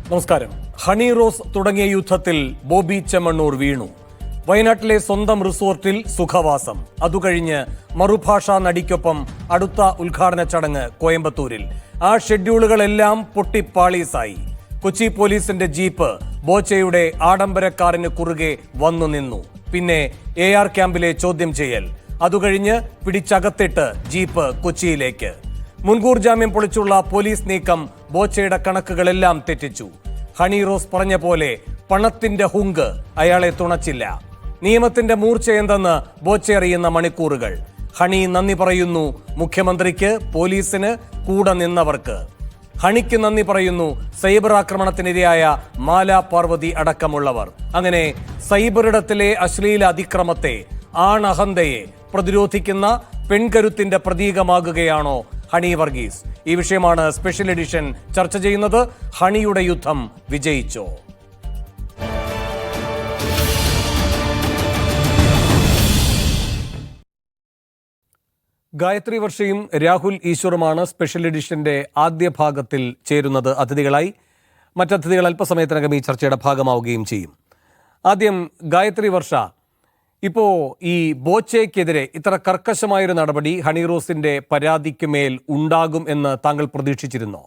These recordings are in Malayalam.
നമസ്കാരം. ഹണി റോസ് തുടങ്ങിയ യുദ്ധത്തിൽ ബോബി ചെമ്മണ്ണൂർ വീണു. വയനാട്ടിലെ സ്വന്തം റിസോർട്ടിൽ സുഖവാസം. അതുകഴിഞ്ഞ് മറുഭാഷാ നടിക്കൊപ്പം അടുത്ത ഉദ്ഘാടന ചടങ്ങ് കോയമ്പത്തൂരിൽ. ആ ഷെഡ്യൂളുകളെല്ലാം പൊട്ടിപ്പാളീസായി. കൊച്ചി പോലീസിന്റെ ജീപ്പ് ബോച്ചയുടെ ആഡംബര കാറിന് കുറുകെ വന്നു നിന്നു. പിന്നെ AR ക്യാമ്പിലെ ചോദ്യം ചെയ്യൽ. അതുകഴിഞ്ഞ് പിടിച്ചകത്തിട്ട് ജീപ്പ് കൊച്ചിയിലേക്ക്. മുൻകൂർ ജാമ്യം പൊളിച്ചുള്ള പോലീസ് നീക്കം ബോച്ചയുടെ കണക്കുകളെല്ലാം തെറ്റിച്ചു. ഹണി റോസ് പറഞ്ഞ പോലെ പണത്തിന്റെ ഹുങ്ക് അയാളെ തുണച്ചില്ല. നിയമത്തിന്റെ മൂർച്ചയെന്തെന്ന് ബോച്ച അറിയുന്ന മണിക്കൂറുകൾ. ഹണി നന്ദി പറയുന്നു മുഖ്യമന്ത്രിക്ക്, പോലീസിന്, കൂടെ നിന്നവർക്ക്. ഹണിക്ക് നന്ദി പറയുന്നു സൈബർ ആക്രമണത്തിനിരയായ മാല പാർവതി അടക്കമുള്ളവർ. അങ്ങനെ സൈബറിടത്തിലെ അശ്ലീല അതിക്രമത്തെ, ആണഹന്തയെ പ്രതിരോധിക്കുന്ന പെൺകരുത്തിന്റെ പ്രതീകമാകുകയാണോ ഹണി വർഗീസ്? ഈ വിഷയമാണ് സ്പെഷ്യൽ എഡിഷൻ ചർച്ച ചെയ്യുന്നത്. ഹണിയുടെ യുദ്ധം വിജയിച്ചോ? ഗായത്രി വർഷയും രാഹുൽ ഈശ്വറുമാണ് സ്പെഷ്യൽ എഡിഷന്റെ ആദ്യ ഭാഗത്തിൽ ചേരുന്നത് അതിഥികളായി. മറ്റതിഥികൾ അല്പസമയത്തിനകം ഈ ചർച്ചയുടെ ഭാഗമാവുകയും ചെയ്യും. ആദ്യം ഗായത്രി വർഷ, ഇപ്പോൾ ഈ ബോച്ചയ്ക്കെതിരെ ഇത്ര കർക്കശമായൊരു നടപടി ഹണി റോസിന്റെ പരാതിക്ക് മേൽ ഉണ്ടാകും എന്ന് താങ്കൾ പ്രതീക്ഷിച്ചിരുന്നോ?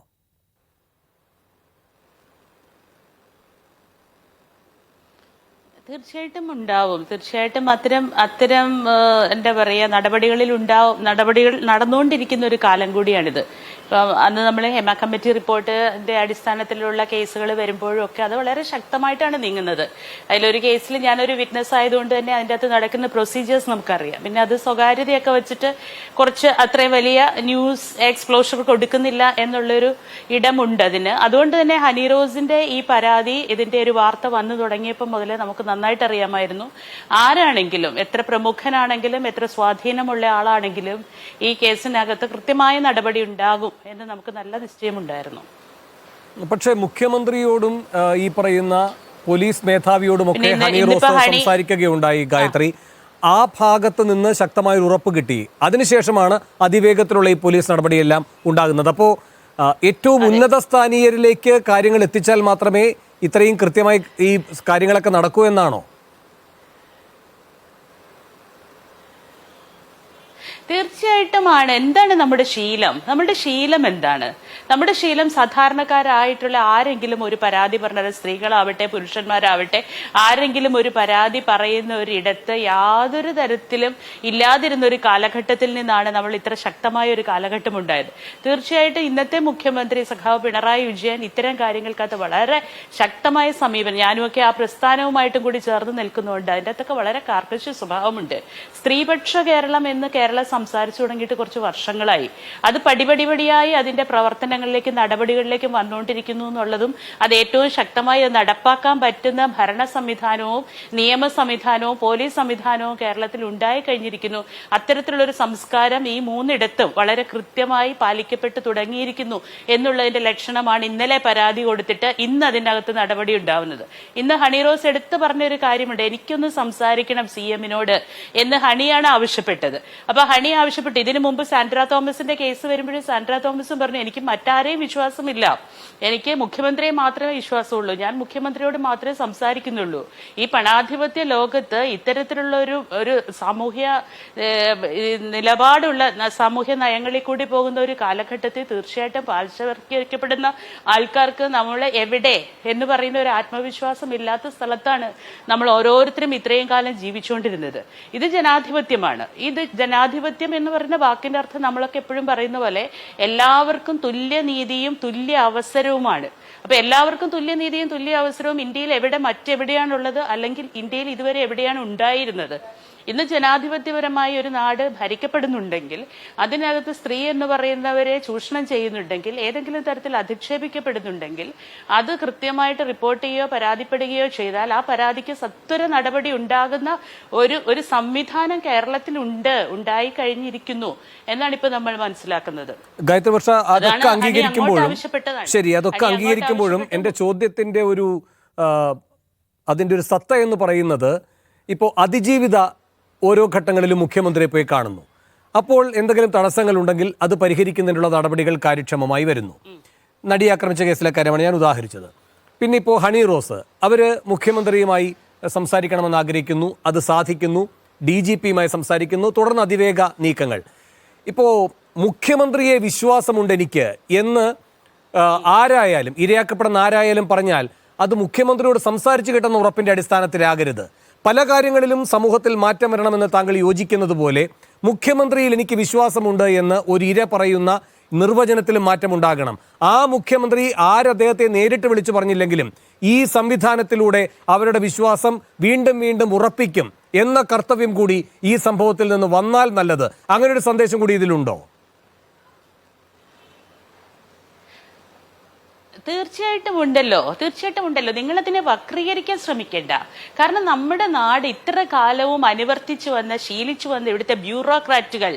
തീർച്ചയായിട്ടും ഉണ്ടാവും. തീർച്ചയായിട്ടും അത്തരം എന്താ പറയുക നടപടികൾ നടന്നുകൊണ്ടിരിക്കുന്ന ഒരു കാലം കൂടിയാണിത്. ഇപ്പം അന്ന് നമ്മൾ ഹെമ കമ്മിറ്റി റിപ്പോർട്ടിന്റെ അടിസ്ഥാനത്തിലുള്ള കേസുകൾ വരുമ്പോഴും ഒക്കെ അത് വളരെ ശക്തമായിട്ടാണ് നീങ്ങുന്നത്. അതിലൊരു കേസിൽ ഞാനൊരു വിറ്റ്നസ് ആയതുകൊണ്ട് തന്നെ അതിൻ്റെ അകത്ത് നടക്കുന്ന പ്രൊസീജിയേഴ്സ് നമുക്കറിയാം. പിന്നെ അത് സ്വകാര്യതയൊക്കെ വെച്ചിട്ട് കുറച്ച് അത്രയും വലിയ ന്യൂസ് എക്സ്പ്ലോഷർ കൊടുക്കുന്നില്ല എന്നുള്ളൊരു ഇടമുണ്ട് അതിന്. അതുകൊണ്ട് തന്നെ ഹണി റോസിന്റെ ഈ പരാതി, ഇതിന്റെ ഒരു വാർത്ത വന്നു തുടങ്ങിയപ്പോൾ മുതലേ നമുക്ക് നന്നായിട്ട് അറിയാമായിരുന്നു. ആരാണെങ്കിലും, എത്ര പ്രമുഖനാണെങ്കിലും, എത്ര സ്വാധീനമുള്ള ആളാണെങ്കിലും ഈ കേസിനകത്ത് കൃത്യമായ നടപടി ഉണ്ടാകും എന്ന് നമുക്ക് നല്ല നിശ്ചയമുണ്ടായിരുന്നു. പക്ഷേ മുഖ്യമന്ത്രിയോടും ഈ പറയുന്ന പോലീസ് മേധാവിയോടുമൊക്കെ ഹണി റോസ് സംസാരിക്കുകയുണ്ടായി ഗായത്രി. ആ ഭാഗത്ത് നിന്ന് ശക്തമായ ഉറപ്പ് കിട്ടി. അതിനുശേഷമാണ് അതിവേഗത്തിലുള്ള ഈ പോലീസ് നടപടിയെല്ലാം ഉണ്ടാകുന്നത്. അപ്പോൾ ഏറ്റവും ഉന്നത സ്ഥാനീയരിലേക്ക് കാര്യങ്ങൾ എത്തിച്ചാൽ മാത്രമേ ഇത്രയും കൃത്യമായി ഈ കാര്യങ്ങളൊക്കെ നടക്കൂ എന്നാണോ? തീർച്ചയായിട്ടുമാണ്. എന്താണ് നമ്മുടെ ശീലം? നമ്മുടെ ശീലം എന്താണ്? നമ്മുടെ ശീലം സാധാരണക്കാരായിട്ടുള്ള ആരെങ്കിലും ഒരു പരാതി പറഞ്ഞത്, സ്ത്രീകളാവട്ടെ പുരുഷന്മാരാവട്ടെ, ആരെങ്കിലും ഒരു പരാതി പറയുന്ന ഒരിടത്ത് യാതൊരു തരത്തിലും ഇല്ലാതിരുന്ന ഒരു കാലഘട്ടത്തിൽ നിന്നാണ് നമ്മൾ ഇത്ര ശക്തമായ ഒരു കാലഘട്ടം ഉണ്ടായത്. തീർച്ചയായിട്ടും ഇന്നത്തെ മുഖ്യമന്ത്രി സഖാവ് പിണറായി വിജയൻ ഇത്തരം കാര്യങ്ങൾക്കകത്ത് വളരെ ശക്തമായ സമീപനം, ഞാനുമൊക്കെ ആ പ്രസ്ഥാനവുമായിട്ടും കൂടി ചേർന്ന് നിൽക്കുന്നുണ്ട്. അതിൻ്റെ അകത്തൊക്കെ വളരെ കാർക്കശ്യ സ്വഭാവമുണ്ട്. സ്ത്രീപക്ഷ കേരളം എന്ന് കേരളം സംസാരിച്ചു തുടങ്ങിയിട്ട് കുറച്ച് വർഷങ്ങളായി. അത് പടിപടിയായി അതിന്റെ പ്രവർത്തനങ്ങളിലേക്കും നടപടികളിലേക്കും വന്നുകൊണ്ടിരിക്കുന്നു എന്നുള്ളതും, അത് ഏറ്റവും ശക്തമായി നടപ്പാക്കാൻ പറ്റുന്ന ഭരണ സംവിധാനവും നിയമ സംവിധാനവും പോലീസ് സംവിധാനവും കേരളത്തിൽ ഉണ്ടായി കഴിഞ്ഞിരിക്കുന്നു. അത്തരത്തിലുള്ളൊരു സംസ്കാരം ഈ മൂന്നിടത്തും വളരെ കൃത്യമായി പാലിക്കപ്പെട്ടു തുടങ്ങിയിരിക്കുന്നു എന്നുള്ളതിന്റെ ലക്ഷണമാണ് ഇന്നലെ പരാതി കൊടുത്തിട്ട് ഇന്ന് അതിനകത്ത് നടപടി ഉണ്ടാവുന്നത്. ഇന്ന് ഹണി റോസ് എടുത്തു പറഞ്ഞൊരു കാര്യമുണ്ട്, എനിക്കൊന്ന് സംസാരിക്കണം CM-നോട് എന്ന് ഹണിയാണ് ആവശ്യപ്പെട്ടത്. അപ്പൊ ഹണി ആവശ്യപ്പെട്ടു. ഇതിനു മുമ്പ് സാൻഡ്ര തോമസിന്റെ കേസ് വരുമ്പോഴും സാൻഡ്ര തോമസും പറഞ്ഞു, എനിക്ക് മറ്റാരെയും വിശ്വാസമില്ല, എനിക്ക് മുഖ്യമന്ത്രിയെ മാത്രമേ വിശ്വാസമുള്ളൂ, ഞാൻ മുഖ്യമന്ത്രിയോട് മാത്രമേ സംസാരിക്കുന്നുള്ളൂ. ഈ പണാധിപത്യ ലോകത്ത് ഇത്തരത്തിലുള്ള ഒരു സാമൂഹ്യ നിലപാടുള്ള സാമൂഹ്യ നയങ്ങളിൽ കൂടി പോകുന്ന ഒരു കാലഘട്ടത്തിൽ തീർച്ചയായിട്ടും പാർശ്വവൽക്കരിക്കപ്പെടുന്ന ആൾക്കാർക്ക് നമ്മളെ എവിടെ എന്ന് പറയുന്ന ഒരു ആത്മവിശ്വാസം ഇല്ലാത്ത സ്ഥലത്താണ് നമ്മൾ ഓരോരുത്തരും ഇത്രയും കാലം ജീവിച്ചുകൊണ്ടിരുന്നത്. ഇത് ജനാധിപത്യമാണ്. ഇത് ജനാധിപത്യം എന്ന് പറയുന്ന വാക്കിന്റെ അർത്ഥം നമ്മളൊക്കെ എപ്പോഴും പറയുന്ന പോലെ എല്ലാവർക്കും തുല്യനീതിയും തുല്യ അവസരവുമാണ്. അപ്പൊ എല്ലാവർക്കും തുല്യനീതിയും തുല്യ അവസരവും ഇന്ത്യയിൽ മറ്റെവിടെയാണുള്ളത്, അല്ലെങ്കിൽ ഇന്ത്യയിൽ ഇതുവരെ എവിടെയാണ് ഉണ്ടായിരുന്നത്? ഇന്ന് ജനാധിപത്യപരമായ ഒരു നാട് ഭരിക്കപ്പെടുന്നുണ്ടെങ്കിൽ, അതിനകത്ത് സ്ത്രീ എന്ന് പറയുന്നവരെ ചൂഷണം ചെയ്യുന്നുണ്ടെങ്കിൽ, ഏതെങ്കിലും തരത്തിൽ അധിക്ഷേപിക്കപ്പെടുന്നുണ്ടെങ്കിൽ, അത് കൃത്യമായിട്ട് റിപ്പോർട്ട് ചെയ്യുകയോ പരാതിപ്പെടുകയോ ചെയ്താൽ ആ പരാതിക്ക് സത്വര നടപടി ഉണ്ടാകുന്ന ഒരു സംവിധാനം കേരളത്തിൽ ഉണ്ടായി കഴിഞ്ഞിരിക്കുന്നു എന്നാണ് ഇപ്പൊ നമ്മൾ മനസ്സിലാക്കുന്നത്. ഗായത്രി വർഷ, അതൊക്കെ അംഗീകരിക്കുമ്പോഴും എന്റെ ചോദ്യത്തിന്റെ അതിന്റെ ഒരു സത്ത എന്ന് പറയുന്നത്, ഇപ്പോൾ അതിജീവിത ഓരോ ഘട്ടങ്ങളിലും മുഖ്യമന്ത്രിയെ പോയി കാണുന്നു. അപ്പോൾ എന്തെങ്കിലും തടസ്സങ്ങൾ ഉണ്ടെങ്കിൽ അത് പരിഹരിക്കുന്നതിനുള്ള നടപടികൾ കാര്യക്ഷമമായി വരുന്നു. നടിയെ ആക്രമിച്ച കേസിലെ കാര്യമാണ് ഞാൻ ഉദാഹരിച്ചത്. പിന്നെ ഇപ്പോൾ ഹണി റോസ് അവർ മുഖ്യമന്ത്രിയുമായി സംസാരിക്കണമെന്ന് ആഗ്രഹിക്കുന്നു, അത് സാധിക്കുന്നു. DGPയുമായി സംസാരിക്കുന്നു, തുടർന്ന് അതിവേഗ നീക്കങ്ങൾ. ഇപ്പോൾ മുഖ്യമന്ത്രിയെ വിശ്വാസമുണ്ട് എനിക്ക് എന്ന് ആരായാലും, ഇരയാക്കപ്പെടുന്ന ആരായാലും പറഞ്ഞാൽ അത് മുഖ്യമന്ത്രിയോട് സംസാരിച്ച് കിട്ടുന്ന ഉറപ്പിൻ്റെ അടിസ്ഥാനത്തിലാകരുത്. പല കാര്യങ്ങളിലും സമൂഹത്തിൽ മാറ്റം വരണമെന്ന് താങ്കൾ യോജിക്കുന്നത് പോലെ മുഖ്യമന്ത്രിയിൽ എനിക്ക് വിശ്വാസമുണ്ട് എന്ന് ഒരു ഇര പറയുന്ന നിർവചനത്തിലും മാറ്റമുണ്ടാകണം. ആ മുഖ്യമന്ത്രി അദ്ദേഹത്തെ നേരിട്ട് വിളിച്ചു പറഞ്ഞില്ലെങ്കിലും ഈ സംവിധാനത്തിലൂടെ അവരുടെ വിശ്വാസം വീണ്ടും വീണ്ടും ഉറപ്പിക്കും എന്ന കർത്തവ്യം കൂടി ഈ സംഭവത്തിൽ നിന്ന് വന്നാൽ നല്ലത്. അങ്ങനെ ഒരു സന്ദേശം കൂടി ഇതിലുണ്ടോ? തീർച്ചയായിട്ടും ഉണ്ടല്ലോ. നിങ്ങളതിനെ വക്രീകരിക്കാൻ ശ്രമിക്കേണ്ട. കാരണം നമ്മുടെ നാട് ഇത്ര കാലവും അനുവർത്തിച്ചു വന്ന, ശീലിച്ചു വന്ന ഇവിടുത്തെ ബ്യൂറോക്രാറ്റുകൾ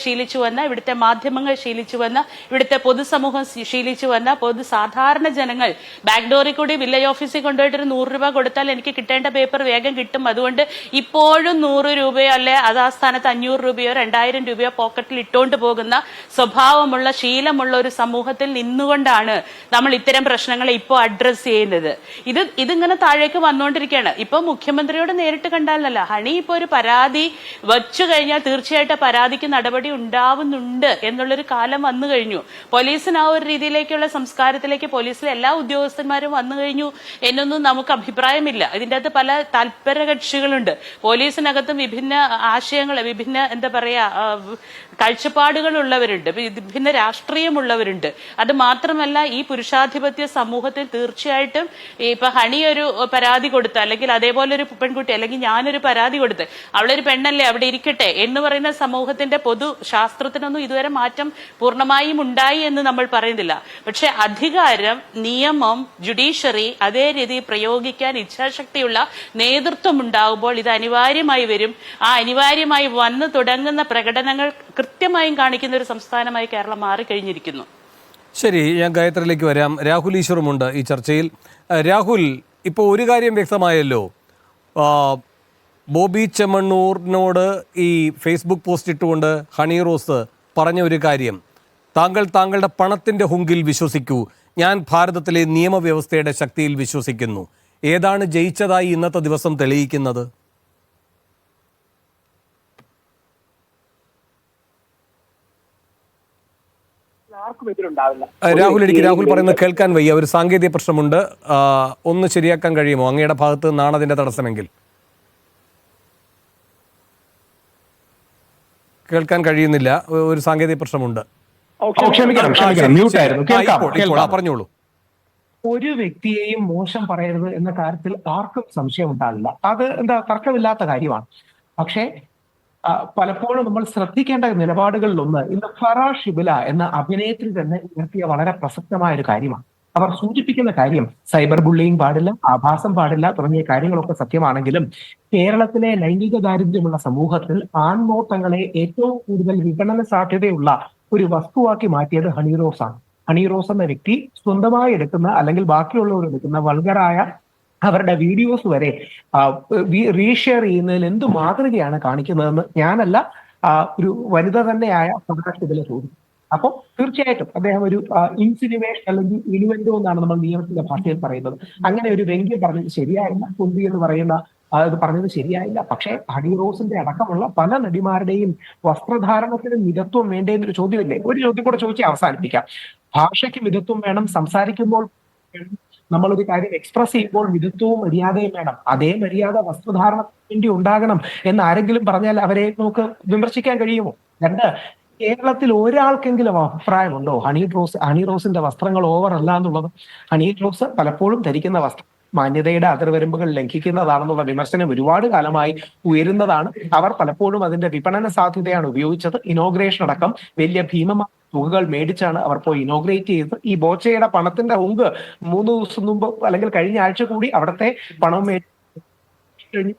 ശീലിച്ചു വന്ന, ഇവിടുത്തെ മാധ്യമങ്ങൾ ശീലിച്ചു വന്ന, ഇവിടുത്തെ പൊതുസമൂഹം ശീലിച്ചു വന്ന, സാധാരണ ജനങ്ങൾ ബാക്ക്ഡോറിൽ കൂടി വില്ലേജ് ഓഫീസിൽ കൊണ്ടുപോയിട്ടൊരു 100 രൂപ കൊടുത്താൽ എനിക്ക് കിട്ടേണ്ട പേപ്പർ വേഗം കിട്ടും, അതുകൊണ്ട് ഇപ്പോഴും 100 രൂപയോ അല്ലെ അത് ആ സ്ഥാനത്ത് 500 രൂപയോ 2000 രൂപയോ പോക്കറ്റിൽ ഇട്ടുകൊണ്ട് പോകുന്ന സ്വഭാവമുള്ള, ശീലമുള്ള ഒരു സമൂഹത്തിൽ നിന്നുകൊണ്ട് നമ്മൾ ഇത്തരം പ്രശ്നങ്ങളെ ഇപ്പോൾ അഡ്രസ് ചെയ്യുന്നത്. ഇതിങ്ങനെ താഴേക്ക് വന്നുകൊണ്ടിരിക്കുകയാണ്. ഇപ്പൊ മുഖ്യമന്ത്രിയോട് നേരിട്ട് കണ്ടാലല്ല, ഹണി ഇപ്പൊ ഒരു പരാതി വച്ചു കഴിഞ്ഞാൽ തീർച്ചയായിട്ടും പരാതിക്ക് നടപടി ഉണ്ടാവുന്നുണ്ട് എന്നുള്ളൊരു കാലം വന്നു കഴിഞ്ഞു. പോലീസിന് ആ ഒരു രീതിയിലേക്കുള്ള സംസ്കാരത്തിലേക്ക് പോലീസിലെ എല്ലാ ഉദ്യോഗസ്ഥന്മാരും വന്നു കഴിഞ്ഞു എന്നൊന്നും നമുക്ക് അഭിപ്രായമില്ല. ഇതിൻ്റെ അകത്ത് പല താല്പര്യ കക്ഷികളുണ്ട്. പോലീസിനകത്തും വിഭിന്ന ആശയങ്ങൾ, വിഭിന്ന എന്താ പറയാ കാഴ്ചപ്പാടുകളുള്ളവരുണ്ട്, വിഭിന്ന രാഷ്ട്രീയമുള്ളവരുണ്ട്. അത് മാത്രമല്ല ഈ പുരുഷാധിപത്യ സമൂഹത്തിൽ തീർച്ചയായിട്ടും ഇപ്പൊ ഹണി ഒരു പരാതി കൊടുത്ത്, അല്ലെങ്കിൽ അതേപോലെ ഒരു പെൺകുട്ടി, അല്ലെങ്കിൽ ഞാനൊരു പരാതി കൊടുത്ത് അവളൊരു പെണ്ണല്ലേ അവിടെ ഇരിക്കട്ടെ എന്ന് പറയുന്ന സമൂഹത്തിന്റെ പൊതു ശാസ്ത്രത്തിനൊന്നും ഇതുവരെ മാറ്റം പൂർണ്ണമായും ഉണ്ടായി എന്ന് നമ്മൾ പറയുന്നില്ല. പക്ഷെ അധികാരം, നിയമം, ജുഡീഷ്യറി അതേ രീതി പ്രയോഗിക്കാൻ ഇച്ഛാശക്തിയുള്ള നേതൃത്വം ഉണ്ടാകുമ്പോൾ ഇത് അനിവാര്യമായി വരും. ആ അനിവാര്യമായി വന്നു തുടങ്ങുന്ന പ്രകടനങ്ങൾ കൃത്യമായും കാണിക്കുന്ന ഒരു സംസ്ഥാനമായി കേരളം മാറിക്കഴിഞ്ഞിരിക്കുന്നു. ശരി, ഞാൻ ഗായത്രിയിലേക്ക് വരാം. രാഹുൽ ഈശ്വറുമുണ്ട് ഈ ചർച്ചയിൽ. രാഹുൽ, ഇപ്പോൾ ഒരു കാര്യം വ്യക്തമായല്ലോ, ബോബി ചെമ്മണ്ണൂരിനോട് ഈ ഫേസ്ബുക്ക് പോസ്റ്റ് ഇട്ടുകൊണ്ട് ഹണി റോസ് പറഞ്ഞ ഒരു കാര്യം, താങ്കളുടെ പണത്തിൻ്റെ ഹുങ്കിൽ വിശ്വസിക്കൂ, ഞാൻ ഭാരതത്തിലെ നിയമവ്യവസ്ഥയുടെ ശക്തിയിൽ വിശ്വസിക്കുന്നു. ഏതാണ് ജയിച്ചതായി ഇന്നത്തെ ദിവസം തെളിയിക്കുന്നത്? രാഹുൽ പറയുന്നത് കേൾക്കാൻ വയ്യ, ഒരു സാങ്കേതിക പ്രശ്നമുണ്ട്. ഒന്ന് ശരിയാക്കാൻ കഴിയുമോ? അങ്ങയുടെ ഭാഗത്ത് നിന്നാണ് അതിന്റെ തടസ്സമെങ്കിൽ. കേൾക്കാൻ കഴിയുന്നില്ല, ഒരു സാങ്കേതിക പ്രശ്നമുണ്ട്. പറഞ്ഞോളൂ. ഒരു വ്യക്തിയെയും മോശം പറയരുത് എന്ന കാര്യത്തിൽ ആർക്കും സംശയം ഉണ്ടാവില്ല. അത് തർക്കമില്ലാത്ത കാര്യമാണ്. പക്ഷേ പലപ്പോഴും നമ്മൾ ശ്രദ്ധിക്കേണ്ട നിലപാടുകളിലൊന്ന് ഇന്ന് ഫറ ഷിബില എന്ന അഭിനേത്രി തന്നെ ഉയർത്തിയ വളരെ പ്രസക്തമായ ഒരു കാര്യമാണ്. അവർ സൂചിപ്പിക്കുന്ന കാര്യം സൈബർ ബുള്ളിയിങ് പാടില്ല, ആഭാസം പാടില്ല തുടങ്ങിയ കാര്യങ്ങളൊക്കെ സത്യമാണെങ്കിലും കേരളത്തിലെ ലൈംഗിക ദാരിദ്ര്യമുള്ള സമൂഹത്തിൽ ആൺനോട്ടങ്ങളെ ഏറ്റവും കൂടുതൽ വിപണന സാധ്യതയുള്ള ഒരു വസ്തുവാക്കി മാറ്റിയത് ഹണി റോസ് ആണ്. ഹണി റോസ് എന്ന വ്യക്തി സ്വന്തമായി എടുക്കുന്ന അല്ലെങ്കിൽ ബാക്കിയുള്ളവർ എടുക്കുന്ന വൾഗറായ അവരുടെ വീഡിയോസ് വരെ റീഷെയർ ചെയ്യുന്നതിൽ എന്ത് മാതൃകയാണ് കാണിക്കുന്നതെന്ന് ഞാനല്ല, ഒരു വനിത തന്നെയായ ഇതിലെ ചോദിക്കും. അപ്പോൾ തീർച്ചയായിട്ടും അദ്ദേഹം ഒരു ഇൻസിനുവേഷൻ അല്ലെങ്കിൽ ഇനുവെന്റോ എന്നാണ് നമ്മൾ നിയമത്തിന്റെ ഭാഷയിൽ പറയുന്നത്. അങ്ങനെ ഒരു വ്യംഗ്യം പറഞ്ഞത് ശരിയായില്ല, കുന്തി എന്ന് പറയുന്ന അത് പറഞ്ഞത് ശരിയായില്ല. പക്ഷേ ഹണി റോസിന്റെ അടക്കമുള്ള പല നടിമാരുടെയും വസ്ത്രധാരണത്തിന് മിതത്വം വേണ്ടേ എന്നൊരു ചോദ്യമില്ലേ? ഒരു ചോദ്യം കൂടെ ചോദിച്ച് അവസാനിപ്പിക്കാം. ഭാഷയ്ക്ക് മിതത്വം വേണം, സംസാരിക്കുമ്പോൾ നമ്മളൊരു കാര്യം എക്സ്പ്രസ് ചെയ്യുമ്പോൾ മിതത്വവും മര്യാദയും വേണം. അതേ മര്യാദ വസ്ത്രധാരണത്തിന് വേണ്ടി ഉണ്ടാകണം എന്ന് ആരെങ്കിലും പറഞ്ഞാൽ അവരെ നമുക്ക് വിമർശിക്കാൻ കഴിയുമോ? രണ്ട്, കേരളത്തിൽ ഒരാൾക്കെങ്കിലും അഭിപ്രായമുണ്ടോ ഹണി റോസിന്റെ വസ്ത്രങ്ങൾ ഓവർ അല്ല എന്നുള്ളത്? ഹണി റോസ് പലപ്പോഴും ധരിക്കുന്ന വസ്ത്രം മാന്യതയുടെ അതിർവരമ്പുകൾ ലംഘിക്കുന്നതാണെന്നുള്ള വിമർശനം ഒരുപാട് കാലമായി ഉയരുന്നതാണ്. അവർ പലപ്പോഴും അതിന്റെ വിപണന സാധ്യതയാണ് ഉപയോഗിച്ചത്. ഇനോഗ്രേഷൻ അടക്കം വലിയ ഭീമമായ തുകകൾ മേടിച്ചാണ് അവർ പോയി ഇനോഗ്രേറ്റ് ചെയ്തത്. ഈ ബോച്ചയുടെ പണത്തിന്റെ ഹുങ്ക് 3 ദിവസം മുമ്പ് അല്ലെങ്കിൽ കഴിഞ്ഞ ആഴ്ച കൂടി അവിടുത്തെ പണം മേടിച്ച്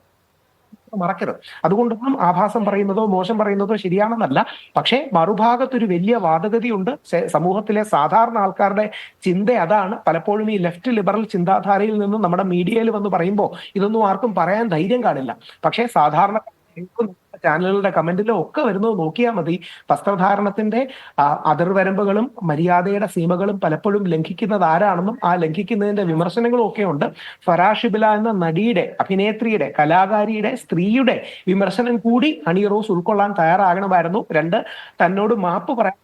മറക്കരുത്. അതുകൊണ്ടൊന്നും ആഭാസം പറയുന്നതോ മോശം പറയുന്നതോ ശരിയാണെന്നല്ല. പക്ഷേ മറുഭാഗത്തൊരു വലിയ വാദഗതിയുണ്ട്. സമൂഹത്തിലെ സാധാരണ ആൾക്കാരുടെ ചിന്ത അതാണ്. പലപ്പോഴും ഈ ലെഫ്റ്റ് ലിബറൽ ചിന്താധാരയിൽ നിന്നും നമ്മുടെ മീഡിയയിൽ വന്ന് പറയുമ്പോൾ ഇതൊന്നും ആർക്കും പറയാൻ ധൈര്യം കാണില്ല. പക്ഷേ സാധാരണ ചാനലുകളുടെ കമന്റിലോ ഒക്കെ വരുന്നത് നോക്കിയാൽ മതി. വസ്ത്രധാരണത്തിന്റെ അതിർവരമ്പുകളും മര്യാദയുടെ സീമകളും പലപ്പോഴും ലംഘിക്കുന്നത് ആരാണെന്നും ആ ലംഘിക്കുന്നതിന്റെ വിമർശനങ്ങളും ഒക്കെ ഉണ്ട്. ഫറാ ഷിബില എന്ന നടിയുടെ, അഭിനേത്രിയുടെ, കലാകാരിയുടെ, സ്ത്രീയുടെ വിമർശനം കൂടി ഹണി റോസ് ഉൾക്കൊള്ളാൻ തയ്യാറാകണമായിരുന്നു. രണ്ട്, തന്നോട് മാപ്പ് പറയാൻ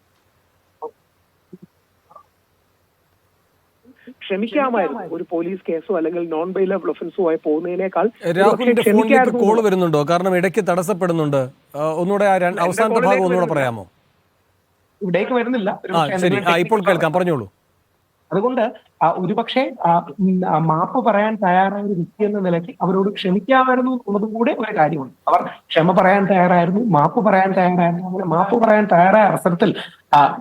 ക്ഷമിക്കാമായിരുന്നു. ഒരു പോലീസ് കേസോ അല്ലെങ്കിൽ നോൺ ബെയിലബിൾ ഒഫൻസോ ആയി പോകുന്നതിനേക്കാൾ. രാഹുലിന്റെ ഫോണിലേക്ക് കോൾ വരുന്നുണ്ടോ? കാരണം ഇടയ്ക്ക് തടസ്സപ്പെടുന്നുണ്ട്. ഒന്നുകൂടെ അവസാനത്തെ ഭാഗം ഒന്നുകൂടെ പറയാമോ? ഇവിടേക്ക് വരുന്നില്ല. ശരി, ഇപ്പോൾ കേൾക്കാം, പറഞ്ഞോളൂ. അതുകൊണ്ട് ഒരുപക്ഷെ മാപ്പ് പറയാൻ തയ്യാറായ ഒരു വ്യക്തി എന്ന നിലയ്ക്ക് അവരോട് ക്ഷമിക്കാമായിരുന്നു എന്നുള്ളതും കൂടെ ഒരു കാര്യമാണ്. അവർ ക്ഷമ പറയാൻ തയ്യാറായിരുന്നു, മാപ്പ് പറയാൻ തയ്യാറായിരുന്നു. അങ്ങനെ മാപ്പ് പറയാൻ തയ്യാറായ അവസരത്തിൽ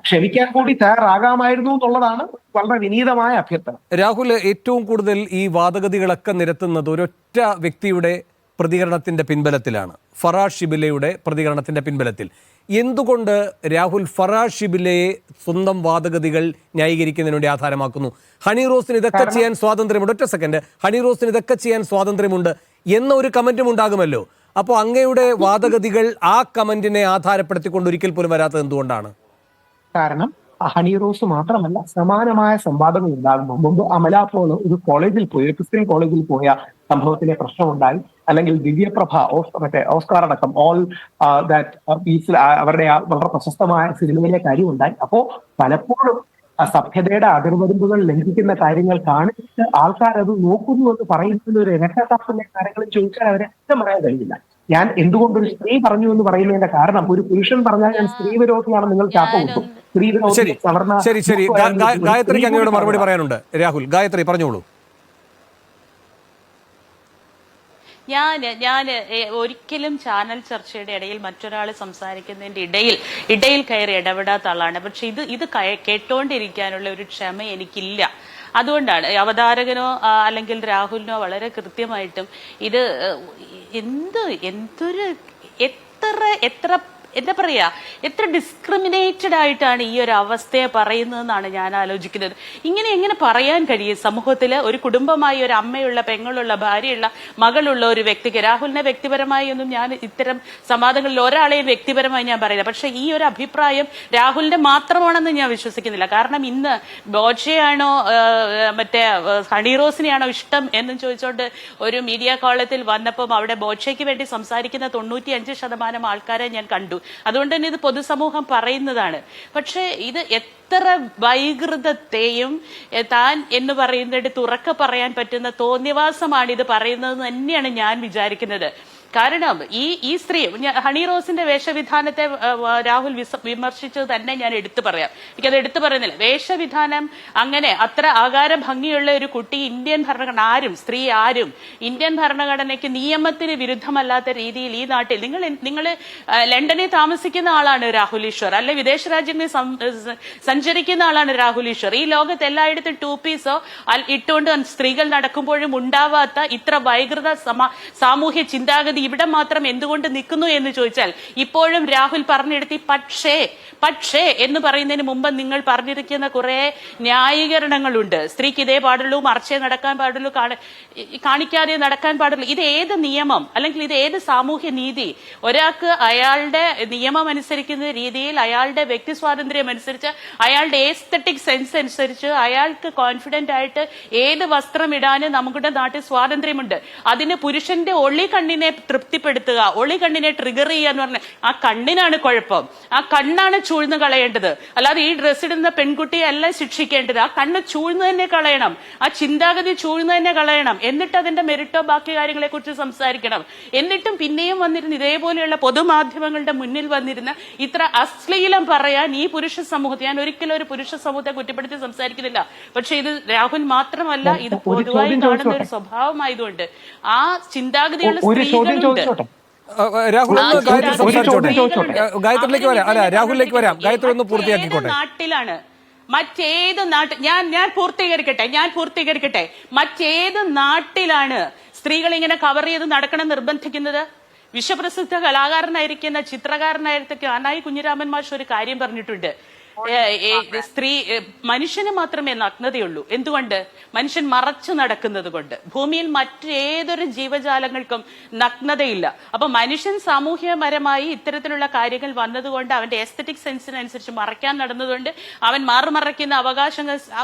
ക്ഷമിക്കാൻ കൂടി തയ്യാറാകാമായിരുന്നു എന്നുള്ളതാണ് വളരെ വിനീതമായ അഭ്യർത്ഥന. രാഹുൽ, ഏറ്റവും കൂടുതൽ ഈ വാദഗതികളൊക്കെ നിരത്തുന്നത് ഒരൊറ്റ വ്യക്തിയുടെ പ്രതികരണത്തിന്റെ പിൻബലത്തിലാണ്, ഫറാ ഷിബിലയുടെ പ്രതികരണത്തിന്റെ പിൻബലത്തിൽ. എന്തുകൊണ്ട് രാഹുൽ ഫറാ ഷിബിലയെ സ്വന്തം വാദഗതികൾ ന്യായീകരിക്കുന്നതിന് വേണ്ടി ആധാരമാക്കുന്നു? ഹണി റോസിന് ഇതൊക്കെ ചെയ്യാൻ സ്വാതന്ത്ര്യമുണ്ട്, ഒറ്റ സെക്കൻഡ്, ഹണി റോസിന് ഇതൊക്കെ ചെയ്യാൻ സ്വാതന്ത്ര്യമുണ്ട് എന്ന ഒരു കമന്റും ഉണ്ടാകുമല്ലോ. അപ്പോൾ അങ്ങയുടെ വാദഗതികൾ ആ കമന്റിനെ ആധാരപ്പെടുത്തിക്കൊണ്ട് ഒരിക്കൽ പോലും വരാത്തത് എന്തുകൊണ്ടാണ്? കാരണം ഹണി റോസ് മാത്രമല്ല, സമാനമായ സംവാദങ്ങൾ ഉണ്ടാകുമ്പോൾ മുമ്പ് അമല പോൾ ഒരു കോളേജിൽ പോയി, ഒരു ക്രിസ്ത്യൻ കോളേജിൽ പോയ സംഭവത്തിലെ പ്രശ്നമുണ്ടായി. അല്ലെങ്കിൽ ദിവ്യപ്രഭ, ഓസ്കാർ അടക്കം ഓൾ ദാറ്റ് അവരുടെ വളരെ പ്രശസ്തമായ സിനിമയിലെ കാര്യമുണ്ടായി. അപ്പോ പലപ്പോഴും സഭ്യതയുടെ അതിർവരമ്പുകൾ ലംഘിക്കുന്ന കാര്യങ്ങൾ കാണിച്ചിട്ട് ആൾക്കാർ അത് നോക്കുന്നു എന്ന് പറയുന്ന ഒരു രക്ഷാശാസ്ത്രത്തിലെ കാര്യങ്ങളും ചോദിച്ചാൽ അവരെ ഇഷ്ടം പറയാൻ കഴിയില്ല. ഞാൻ എന്തുകൊണ്ടൊരു സ്ത്രീ പറഞ്ഞു എന്ന് പറയുന്നതിന്റെ കാരണം, ഒരു പുരുഷൻ പറഞ്ഞാൽ ഞാൻ സ്ത്രീ വിരോധിയാണ് നിങ്ങൾ ചാപ്പ കൊടുക്കും. സ്ത്രീ വിരോധി ശരി, ഗായത്രിക്ക് അങ്ങയോട് മറുപടി പറയാനുണ്ട്. രാഹുൽ, ഗായത്രി പറഞ്ഞോളൂ. ഞാൻ ഒരിക്കലും ചാനൽ ചർച്ചയുടെ ഇടയിൽ മറ്റൊരാൾ സംസാരിക്കുന്നതിന്റെ ഇടയിൽ കയറി ഇടപെടാത്ത ആളാണ്. പക്ഷെ ഇത് കേട്ടോണ്ടിരിക്കാനുള്ള ഒരു ക്ഷമ എനിക്കില്ല. അതുകൊണ്ടാണ് അവതാരകനോ അല്ലെങ്കിൽ രാഹുലിനോ വളരെ കൃത്യമായിട്ടും ഇത് എത്ര എന്താ പറയാ, എത്ര ഡിസ്ക്രിമിനേറ്റഡ് ആയിട്ടാണ് ഈ ഒരു അവസ്ഥയെ പറയുന്നതെന്നാണ് ഞാൻ ആലോചിക്കുന്നത്. എങ്ങനെ പറയാൻ കഴിയും സമൂഹത്തില് ഒരു കുടുംബമായി, ഒരു അമ്മയുള്ള, പെങ്ങളുള്ള, ഭാര്യയുള്ള, മകളുള്ള ഒരു വ്യക്തിക്ക്? രാഹുലിനെ വ്യക്തിപരമായി ഒന്നും ഞാൻ ഇത്തരം സംവാദങ്ങളിൽ ഒരാളെയും വ്യക്തിപരമായി ഞാൻ പറയില്ല. പക്ഷെ ഈ ഒരു അഭിപ്രായം രാഹുലിന്റെ മാത്രമാണെന്ന് ഞാൻ വിശ്വസിക്കുന്നില്ല. കാരണം ഇന്ന് ബോച്ചയാണോ മറ്റേ ഹണി റോസിനെയാണോ ഇഷ്ടം എന്നും ചോദിച്ചുകൊണ്ട് ഒരു മീഡിയ കോളത്തിൽ വന്നപ്പം അവിടെ ബോച്ചയ്ക്ക് വേണ്ടി സംസാരിക്കുന്ന 95% ആൾക്കാരെ ഞാൻ കണ്ടു. അതുകൊണ്ട് തന്നെ ഇത് പൊതുസമൂഹം പറയുന്നതാണ്. പക്ഷെ ഇത് എത്ര വൈകൃതത്തെയും താൻ എന്ന് പറയുന്നിടത്ത് ഉറക്കെ പറയാൻ പറ്റുന്ന തോന്നിവാസമാണ് ഇത് പറയുന്നതെന്ന് തന്നെയാണ് ഞാൻ വിചാരിക്കുന്നത്. കാരണം ഈ സ്ത്രീ, ഹണി റോസിന്റെ വേഷവിധാനത്തെ രാഹുൽ വിമർശിച്ചത് തന്നെ ഞാൻ എടുത്തു പറയാം. എനിക്കത് എടുത്തു പറയുന്നില്ല. വേഷവിധാനം അങ്ങനെ അത്ര ആകാര ഭംഗിയുള്ള ഒരു കുട്ടി ഇന്ത്യൻ ഭരണഘടന സ്ത്രീ ആരും ഇന്ത്യൻ ഭരണഘടനയ്ക്ക് നിയമത്തിന് വിരുദ്ധമല്ലാത്ത രീതിയിൽ ഈ നാട്ടിൽ നിങ്ങൾ ലണ്ടനിൽ താമസിക്കുന്ന ആളാണ് രാഹുൽ ഈശ്വർ, അല്ലെ വിദേശ രാജ്യങ്ങളിൽ സഞ്ചരിക്കുന്ന ആളാണ് രാഹുൽ ഈശ്വർ. ഈ ലോകത്ത് എല്ലായിടത്തും 2 പീസോ ഇട്ടുകൊണ്ട് സ്ത്രീകൾ നടക്കുമ്പോഴും ഉണ്ടാവാത്ത ഇത്ര വൈകൃത സാമൂഹ്യ ചിന്താഗതി ഇവിടെ മാത്രം എന്തുകൊണ്ട് നിൽക്കുന്നു എന്ന് ചോദിച്ചാൽ ഇപ്പോഴും രാഹുൽ പറഞ്ഞെടുത്തി പക്ഷേ എന്ന് പറയുന്നതിന് മുമ്പ് നിങ്ങൾ പറഞ്ഞിരിക്കുന്ന കുറെ ന്യായീകരണങ്ങളുണ്ട്. സ്ത്രീക്ക് ഇതേ പാടുള്ളൂ, മറിച്ചേ നടക്കാൻ പാടുള്ളൂ, കാണിക്കാതെ നടക്കാൻ പാടുള്ളൂ. ഇത് ഏത് നിയമം അല്ലെങ്കിൽ ഇത് ഏത് സാമൂഹ്യ നീതി? ഒരാൾക്ക് അയാളുടെ നിയമം അനുസരിക്കുന്ന രീതിയിൽ, അയാളുടെ വ്യക്തി സ്വാതന്ത്ര്യം അനുസരിച്ച്, അയാളുടെ എസ്തെറ്റിക് സെൻസ് അനുസരിച്ച് അയാൾക്ക് കോൺഫിഡന്റ് ആയിട്ട് ഏത് വസ്ത്രം ഇടാനും നമ്മുടെ നാട്ടിൽ സ്വാതന്ത്ര്യമുണ്ട്. അതിന് പുരുഷന്റെ ഒളി കണ്ണിനെ തൃപ്തിപ്പെടുത്തുക, ഒളി കണ്ണിനെ ട്രിഗർ ചെയ്യുക എന്ന് പറഞ്ഞാൽ ആ കണ്ണിനാണ് കുഴപ്പം. ആ കണ്ണാണ് ചൂഴ്ന്ന് കളയേണ്ടത്. അല്ലാതെ ഈ ഡ്രസ് ഇടുന്ന പെൺകുട്ടിയെ അല്ല ശിക്ഷിക്കേണ്ടത്. ആ കണ്ണ് ചൂഴ്ന്ന് തന്നെ കളയണം, ആ ചിന്താഗതി ചൂഴ്ന്ന് തന്നെ കളയണം. എന്നിട്ട് അതിന്റെ മെറിറ്റോ ബാക്കി കാര്യങ്ങളെ കുറിച്ച് സംസാരിക്കണം. എന്നിട്ടും പിന്നെയും വന്നിരുന്ന ഇതേപോലെയുള്ള പൊതുമാധ്യമങ്ങളുടെ മുന്നിൽ വന്നിരുന്ന ഇത്ര അശ്ലീലം പറയാൻ ഈ പുരുഷ സമൂഹത്തെ, ഞാൻ ഒരിക്കലും ഒരു പുരുഷ സമൂഹത്തെ കുറ്റപ്പെടുത്തി സംസാരിക്കുന്നില്ല. പക്ഷെ ഇത് രാഹുൽ മാത്രമല്ല, ഇത് പൊതുവായി കാണുന്ന ഒരു സ്വഭാവമായതുകൊണ്ട് ആ ചിന്താഗതിയുള്ള സ്ത്രീകളുണ്ട്. രാഹുൽ, ഗായത്രിയിലേക്ക് വരാം. അല്ല, രാഹുലിലേക്ക് വരാം. ഗായത്രി ഒന്ന് പൂർത്തിയാക്കിക്കോട്ടെ. നാട്ടിലാണ് മറ്റേത് നാട്ടിൽ ഞാൻ പൂർത്തീകരിക്കട്ടെ. മറ്റേത് നാട്ടിലാണ് സ്ത്രീകൾ ഇങ്ങനെ കവർ ചെയ്ത് നടക്കണം നിർബന്ധിക്കുന്നത്? വിശ്വപ്രസിദ്ധ കലാകാരനായിരിക്കുന്ന ചിത്രകാരനായിരിക്കും അനായി കുഞ്ഞിരാമൻ മാഷ് ഒരു കാര്യം പറഞ്ഞിട്ടുണ്ട്. സ്ത്രീ മനുഷ്യന് മാത്രമേ നഗ്നതയുള്ളൂ. എന്തുകൊണ്ട്? മനുഷ്യൻ മറച്ചു നടക്കുന്നത് കൊണ്ട്. ഭൂമിയിൽ മറ്റേതൊരു ജീവജാലങ്ങൾക്കും നഗ്നതയില്ല. അപ്പൊ മനുഷ്യൻ സാമൂഹ്യപരമായി ഇത്തരത്തിലുള്ള കാര്യങ്ങൾ വന്നതുകൊണ്ട്, അവന്റെ എസ്തറ്റിക് സെൻസിനനുസരിച്ച് മറയ്ക്കാൻ നടന്നതുകൊണ്ട്, അവൻ മാറുമറയ്ക്കുന്ന അവകാശങ്ങൾ,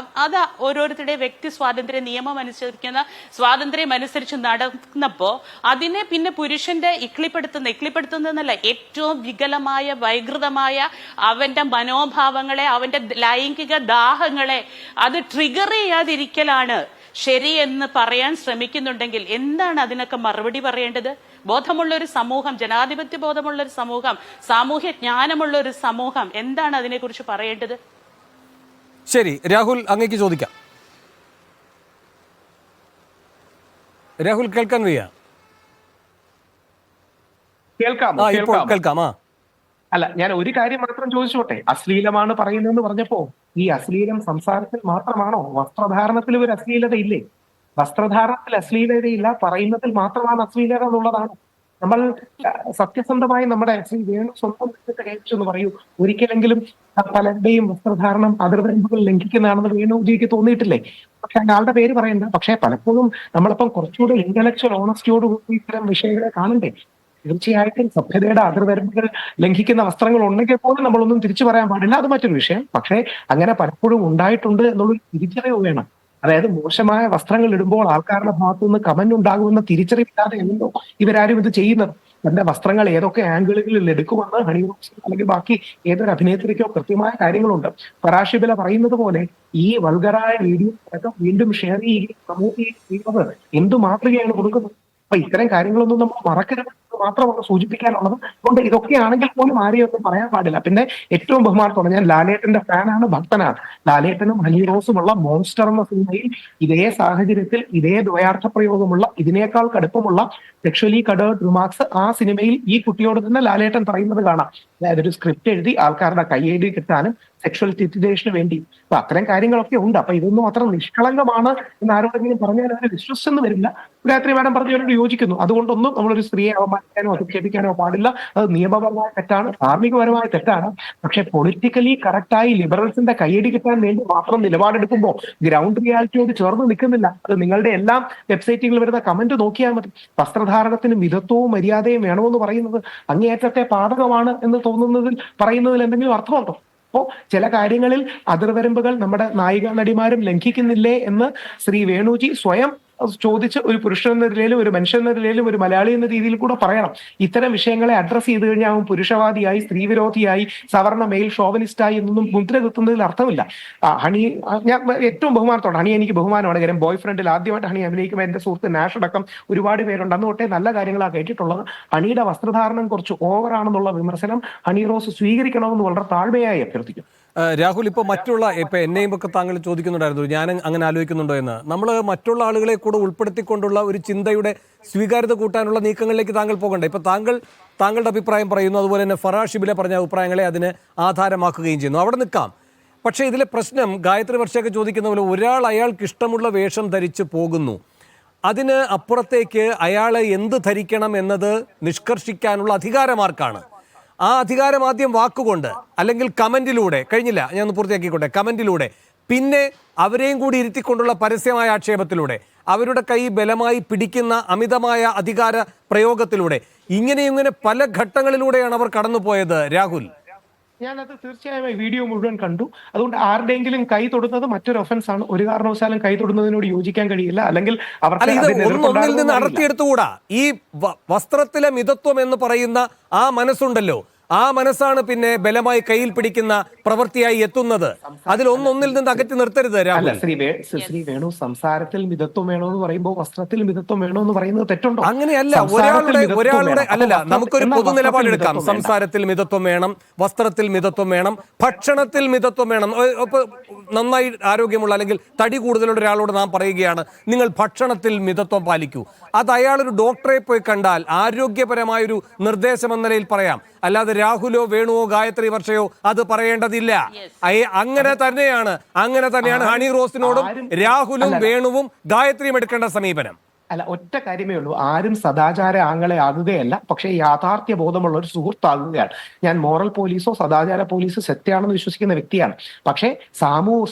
അത് ഓരോരുത്തരുടെ വ്യക്തി സ്വാതന്ത്ര്യ നിയമം അനുസരിക്കുന്ന സ്വാതന്ത്ര്യം അനുസരിച്ച് നടന്നപ്പോ അതിനെ പിന്നെ പുരുഷന്റെ ഇക്ലിപ്പെടുത്തുന്നല്ല, ഏറ്റവും വികലമായ വൈകൃതമായ അവന്റെ മനോഭാവങ്ങളെ, അവന്റെ ലൈംഗിക ദാഹങ്ങളെ അത് ട്രിഗർ ചെയ്യാതിരിക്കലാണ് ശരിയെന്ന് പറയാൻ ശ്രമിക്കുന്നുണ്ടെങ്കിൽ എന്താണ് അതിനൊക്കെ മറുപടി പറയേണ്ടത്? ബോധമുള്ള ഒരു സമൂഹം, ജനാധിപത്യ ബോധമുള്ള ഒരു സമൂഹം, സാമൂഹ്യ ജ്ഞാനമുള്ള ഒരു സമൂഹം എന്താണ് അതിനെക്കുറിച്ച് പറയേണ്ടത്? ശരി, രാഹുൽ അങ്ങേക്ക് ചോദിക്കാം. രാഹുൽ കേൾക്കാൻ വയ്യ? കേൾക്കാം. അല്ല, ഞാൻ ഒരു കാര്യം മാത്രം ചോദിച്ചോട്ടെ. അശ്ലീലമാണ് പറയുന്നതെന്ന് പറഞ്ഞപ്പോ ഈ അശ്ലീലം സംസാരത്തിൽ മാത്രമാണോ? വസ്ത്രധാരണത്തിൽ ഒരു അശ്ലീലത ഇല്ലേ? വസ്ത്രധാരണത്തിൽ അശ്ലീലതയില്ല, പറയുന്നതിൽ മാത്രമാണ് അശ്ലീലത എന്നുള്ളതാണ്. നമ്മൾ സത്യസന്ധമായി നമ്മുടെ ശ്രീ വേണു സ്വന്തം കഴിച്ചു എന്ന് പറയൂ. ഒരിക്കലെങ്കിലും പലരുടെയും വസ്ത്രധാരണം അതിർവരമ്പുകൾ ലംഘിക്കുന്നതാണെന്ന് വേണുജിക്ക് തോന്നിയിട്ടില്ലേ? പക്ഷെ ആളുടെ പേര് പറയണ്ട. പക്ഷെ പലപ്പോഴും നമ്മളിപ്പം കുറച്ചുകൂടി ഇന്റലക്ച്വൽ ഓണസ്റ്റിയോടുകൂടി ഇത്തരം വിഷയങ്ങളെ കാണണ്ടേ? തീർച്ചയായിട്ടും സഭ്യതയുടെ അതിർവരമ്പുകൾ ലംഘിക്കുന്ന വസ്ത്രങ്ങൾ ഉണ്ടെങ്കിൽ പോലും നമ്മളൊന്നും തിരിച്ചു പറയാൻ പാടില്ല, അത് മറ്റൊരു വിഷയം. പക്ഷേ അങ്ങനെ പലപ്പോഴും ഉണ്ടായിട്ടുണ്ട് എന്നുള്ളൊരു തിരിച്ചറിവ് വേണം. അതായത് മോശമായ വസ്ത്രങ്ങൾ ഇടുമ്പോൾ ആൾക്കാരുടെ ഭാഗത്തുനിന്ന് കമന്റ് ഉണ്ടാകുമെന്ന തിരിച്ചറിവില്ലാതെ എന്തോ ഇവരാരും ഇത് ചെയ്യുന്നത്. തന്റെ വസ്ത്രങ്ങൾ ഏതൊക്കെ ആംഗിളുകളിൽ എടുക്കുമെന്ന് ഹണി റോസ് അല്ലെങ്കിൽ ബാക്കി ഏതൊരു അഭിനേത്രിക്കോ കൃത്യമായ കാര്യങ്ങളുണ്ട്. ഫറാഷിബില പറയുന്നത് പോലെ ഈ വൾഗറായ വീഡിയോ വീണ്ടും ഷെയർ ചെയ്യുകയും പ്രമോട്ട് ചെയ്യുന്നത് എന്തു മാതൃകയാണ് കൊടുക്കുന്നത്? അപ്പൊ ഇത്തരം കാര്യങ്ങളൊന്നും നമ്മൾ മറക്കരുത് മാത്രമാണ് സൂചിപ്പിക്കാനുള്ളത്. അതുകൊണ്ട് ഇതൊക്കെ ആണെങ്കിൽ പോലും ആരെയും ഒന്നും പറയാൻ പാടില്ല. പിന്നെ ഏറ്റവും ബഹുമാനത്തോടെ, ഞാൻ ലാലേട്ടന്റെ ഫാനാണ്, ഭക്തനാണ്. ലാലേട്ടനും ഹണി റോസുമുള്ള മോൺസ്റ്റർ എന്ന സിനിമയിൽ ഇതേ സാഹചര്യത്തിൽ ഇതേ ദ്വയാർത്ഥ പ്രയോഗമുള്ള, ഇതിനേക്കാൾ കടുപ്പമുള്ള സെക്ഷലി കഡേർഡ് റിമാർക്സ് ആ സിനിമയിൽ ഈ കുട്ടിയോട് തന്നെ ലാലേട്ടൻ പറയുന്നത് കാണാം. അതായത് ഒരു സ്ക്രിപ്റ്റ് എഴുതി ആൾക്കാരുടെ കയ്യേടി കിട്ടാനും സെക്ഷൽ ടിറ്റിലേഷന് വേണ്ടി. അപ്പൊ അത്തരം കാര്യങ്ങളൊക്കെ ഉണ്ട്. അപ്പൊ ഇതൊന്നും അത്ര നിഷ്കളങ്കമാണ് എന്ന് ആരോടെങ്കിലും പറഞ്ഞാൽ അവരെ വിശ്വസിച്ചെന്ന് വരില്ല. ഗായത്രി മാഡം പറഞ്ഞവരോട് യോജിക്കുന്നു. അതുകൊണ്ടൊന്നും നമ്മളൊരു സ്ത്രീയെ അവമാനിക്കാനോ അധിക്ഷേപിക്കാനോ പാടില്ല. അത് നിയമപരമായ തെറ്റാണ്, ധാർമ്മികപരമായ തെറ്റാണ്. പക്ഷെ പൊളിറ്റിക്കലി കറക്റ്റായി ലിബറൽസിന്റെ കയ്യടി കിട്ടാൻ വേണ്ടി മാത്രം നിലപാടെടുക്കുമ്പോൾ ഗ്രൗണ്ട് റിയാലിറ്റിയോട് ചേർന്ന് നിൽക്കുന്നില്ല. അത് നിങ്ങളുടെ എല്ലാം വെബ്സൈറ്റുകളിൽ വരുന്ന കമന്റ് നോക്കിയാൽ മതി. വസ്ത്രധാരണത്തിന് മിതത്വവും മര്യാദയും വേണമെന്ന് പറയുന്നത് അങ്ങേയറ്റത്തെ പാതകമാണ് എന്ന് പറയുന്നതിൽ എന്തെങ്കിലും അർത്ഥമുണ്ടോ? അപ്പോ ചില കാര്യങ്ങളിൽ അതിർവരമ്പുകൾ നമ്മുടെ നായിക നടിമാരും ലംഘിക്കുന്നില്ലേ എന്ന് ശ്രീ വേണുജി സ്വയം ചോദിച്ച് ഒരു പുരുഷൻ എന്ന നിലയിലും ഒരു മനുഷ്യൻ എന്ന നിലയിലും ഒരു മലയാളി എന്ന രീതിയിൽ കൂടെ പറയണം. ഇത്തരം വിഷയങ്ങളെ അഡ്രസ് ചെയ്ത് കഴിഞ്ഞാൽ അവൻ പുരുഷവാദിയായി, സ്ത്രീവിരോധിയായി, സവർണ മെയിൽ ഷോവനിസ്റ്റായി എന്നൊന്നും മുദ്ര കുത്തുന്നതിൽ അർത്ഥമില്ല. ഹണി, ഞാൻ ഏറ്റവും ബഹുമാനത്തോടെ, ഹണി എനിക്ക് ബഹുമാനമാണ്. കാര്യം ബോയ് ഫ്രണ്ടിൽ ആദ്യമായിട്ട് ഹണി അഭിനയിക്കുമ്പോൾ എന്റെ സുഹൃത്ത് നാഷ് അടക്കം ഒരുപാട് പേരുണ്ട്. അന്ന് തൊട്ടേ നല്ല കാര്യങ്ങളാണ് കേട്ടിട്ടുള്ളത്. ഹണിയുടെ വസ്ത്രധാരണം കുറച്ച് ഓവറാണെന്നുള്ള വിമർശനം ഹണി റോസ് സ്വീകരിക്കണമെന്ന് വളരെ താഴ്മയായി അഭ്യർത്ഥിക്കും. രാഹുൽ, ഇപ്പൊ എന്നെയും ഒക്കെ താങ്കൾ ചോദിക്കുന്നുണ്ടായിരുന്നു, ഞാൻ അങ്ങനെ ആലോചിക്കുന്നുണ്ടോ എന്ന്. നമ്മൾ മറ്റുള്ള ആളുകളെ കൂടെ ഉൾപ്പെടുത്തിക്കൊണ്ടുള്ള ഒരു ചിന്തയുടെ സ്വീകാര്യത കൂട്ടാനുള്ള നീക്കങ്ങളിലേക്ക് താങ്കൾ പോകണ്ടേ? ഇപ്പൊ താങ്കളുടെ അഭിപ്രായം പറയുന്നു, അതുപോലെ തന്നെ ഫറാഷിബിലെ പറഞ്ഞ അഭിപ്രായങ്ങളെ അതിന് ആധാരമാക്കുകയും ചെയ്യുന്നു. അവിടെ നിൽക്കാം. പക്ഷേ ഇതിലെ പ്രശ്നം ഗായത്രി വർഷയൊക്കെ ചോദിക്കുന്ന പോലെ ഒരാൾ അയാൾക്ക് ഇഷ്ടമുള്ള വേഷം ധരിച്ച് പോകുന്നു, അതിന് അപ്പുറത്തേക്ക് അയാൾ എന്ത് ധരിക്കണം എന്നത് നിഷ്കർഷിക്കാനുള്ള അധികാരമാർക്കാണ്? ആ അധികാരം ആദ്യം വാക്കുകൊണ്ട് അല്ലെങ്കിൽ കമന്റിലൂടെ, കഴിഞ്ഞില്ല ഞാൻ ഒന്ന് പൂർത്തിയാക്കിക്കോട്ടെ, കമന്റിലൂടെ, പിന്നെ അവരെയും കൂടി ഇരുത്തിക്കൊണ്ടുള്ള പരസ്യമായ ആക്ഷേപത്തിലൂടെ, അവരുടെ കൈ ബലമായി പിടിക്കുന്ന അമിതമായ അധികാര പ്രയോഗത്തിലൂടെ, ഇങ്ങനെ പല ഘട്ടങ്ങളിലൂടെയാണ് അവർ കടന്നുപോയത്. രാഹുൽ, ഞാനത് തീർച്ചയായും വീഡിയോ മുഴുവൻ കണ്ടു. അതുകൊണ്ട് ആരുടെയെങ്കിലും കൈ തൊടുന്നത് മറ്റൊരു ഒഫൻസ് ആണ്. ഒരു കാരണവശാലും കൈ തൊടുന്നതിനോട് യോജിക്കാൻ കഴിയില്ല. അല്ലെങ്കിൽ ഒന്നിൽ നിന്ന് അടർത്തിയെടുത്തുകൂടാ. ഈ വസ്ത്രത്തിലെ മിതത്വം എന്ന് പറയുന്ന ആ മനസ്സുണ്ടല്ലോ, ആ മനസ്സാണ് പിന്നെ ബലമായി കയ്യിൽ പിടിക്കുന്ന പ്രവൃത്തിയായി എത്തുന്നത്. അതിൽ ഒന്നിൽ നിന്ന് അകറ്റി നിർത്തരുത്. ശ്രീ വേണു, സംസാരത്തിൽ മിതത്വം വേണമെന്ന് പറയുമ്പോൾ വസ്ത്രത്തിൽ മിതത്വം വേണമെന്ന് പറയുന്നത് തെറ്റുണ്ടോ? അങ്ങനെയല്ല. ഒരാളുടെ അല്ലല്ല, നമുക്കൊരു പൊതു നിലപാടെടുക്കാം. സംസാരത്തിൽ മിതത്വം വേണം, വസ്ത്രത്തിൽ മിതത്വം വേണം, ഭക്ഷണത്തിൽ മിതത്വം വേണം. നന്നായി ആരോഗ്യമുള്ള അല്ലെങ്കിൽ തടി കൂടുതലുള്ള ഒരാളോട് നാം പറയുകയാണ്, നിങ്ങൾ ഭക്ഷണത്തിൽ മിതത്വം പാലിക്കൂ. അത് അയാളൊരു ഡോക്ടറെ പോയി കണ്ടാൽ ആരോഗ്യപരമായൊരു നിർദ്ദേശം എന്ന നിലയിൽ പറയാം. അല്ലാതെ രാഹുലോ വേണുവോ ഗായത്രി വർഷയോ അത് പറയേണ്ടതില്ല. അങ്ങനെ തന്നെയാണ് ഹണി റോസിനോടും രാഹുലും വേണുവും ഗായത്രിയും എടുക്കേണ്ട സമീപനം. അല്ല, ഒറ്റ കാര്യമേ ഉള്ളൂ. ആരും സദാചാര ആങ്ങളെ ആകുകയല്ല, പക്ഷേ യാഥാർത്ഥ്യ ബോധമുള്ള ഒരു സുഹൃത്താകുകയാണ്. ഞാൻ മോറൽ പോലീസോ സദാചാര പോലീസോ സത്യമാണെന്ന് വിശ്വസിക്കുന്ന വ്യക്തിയാണ്. പക്ഷേ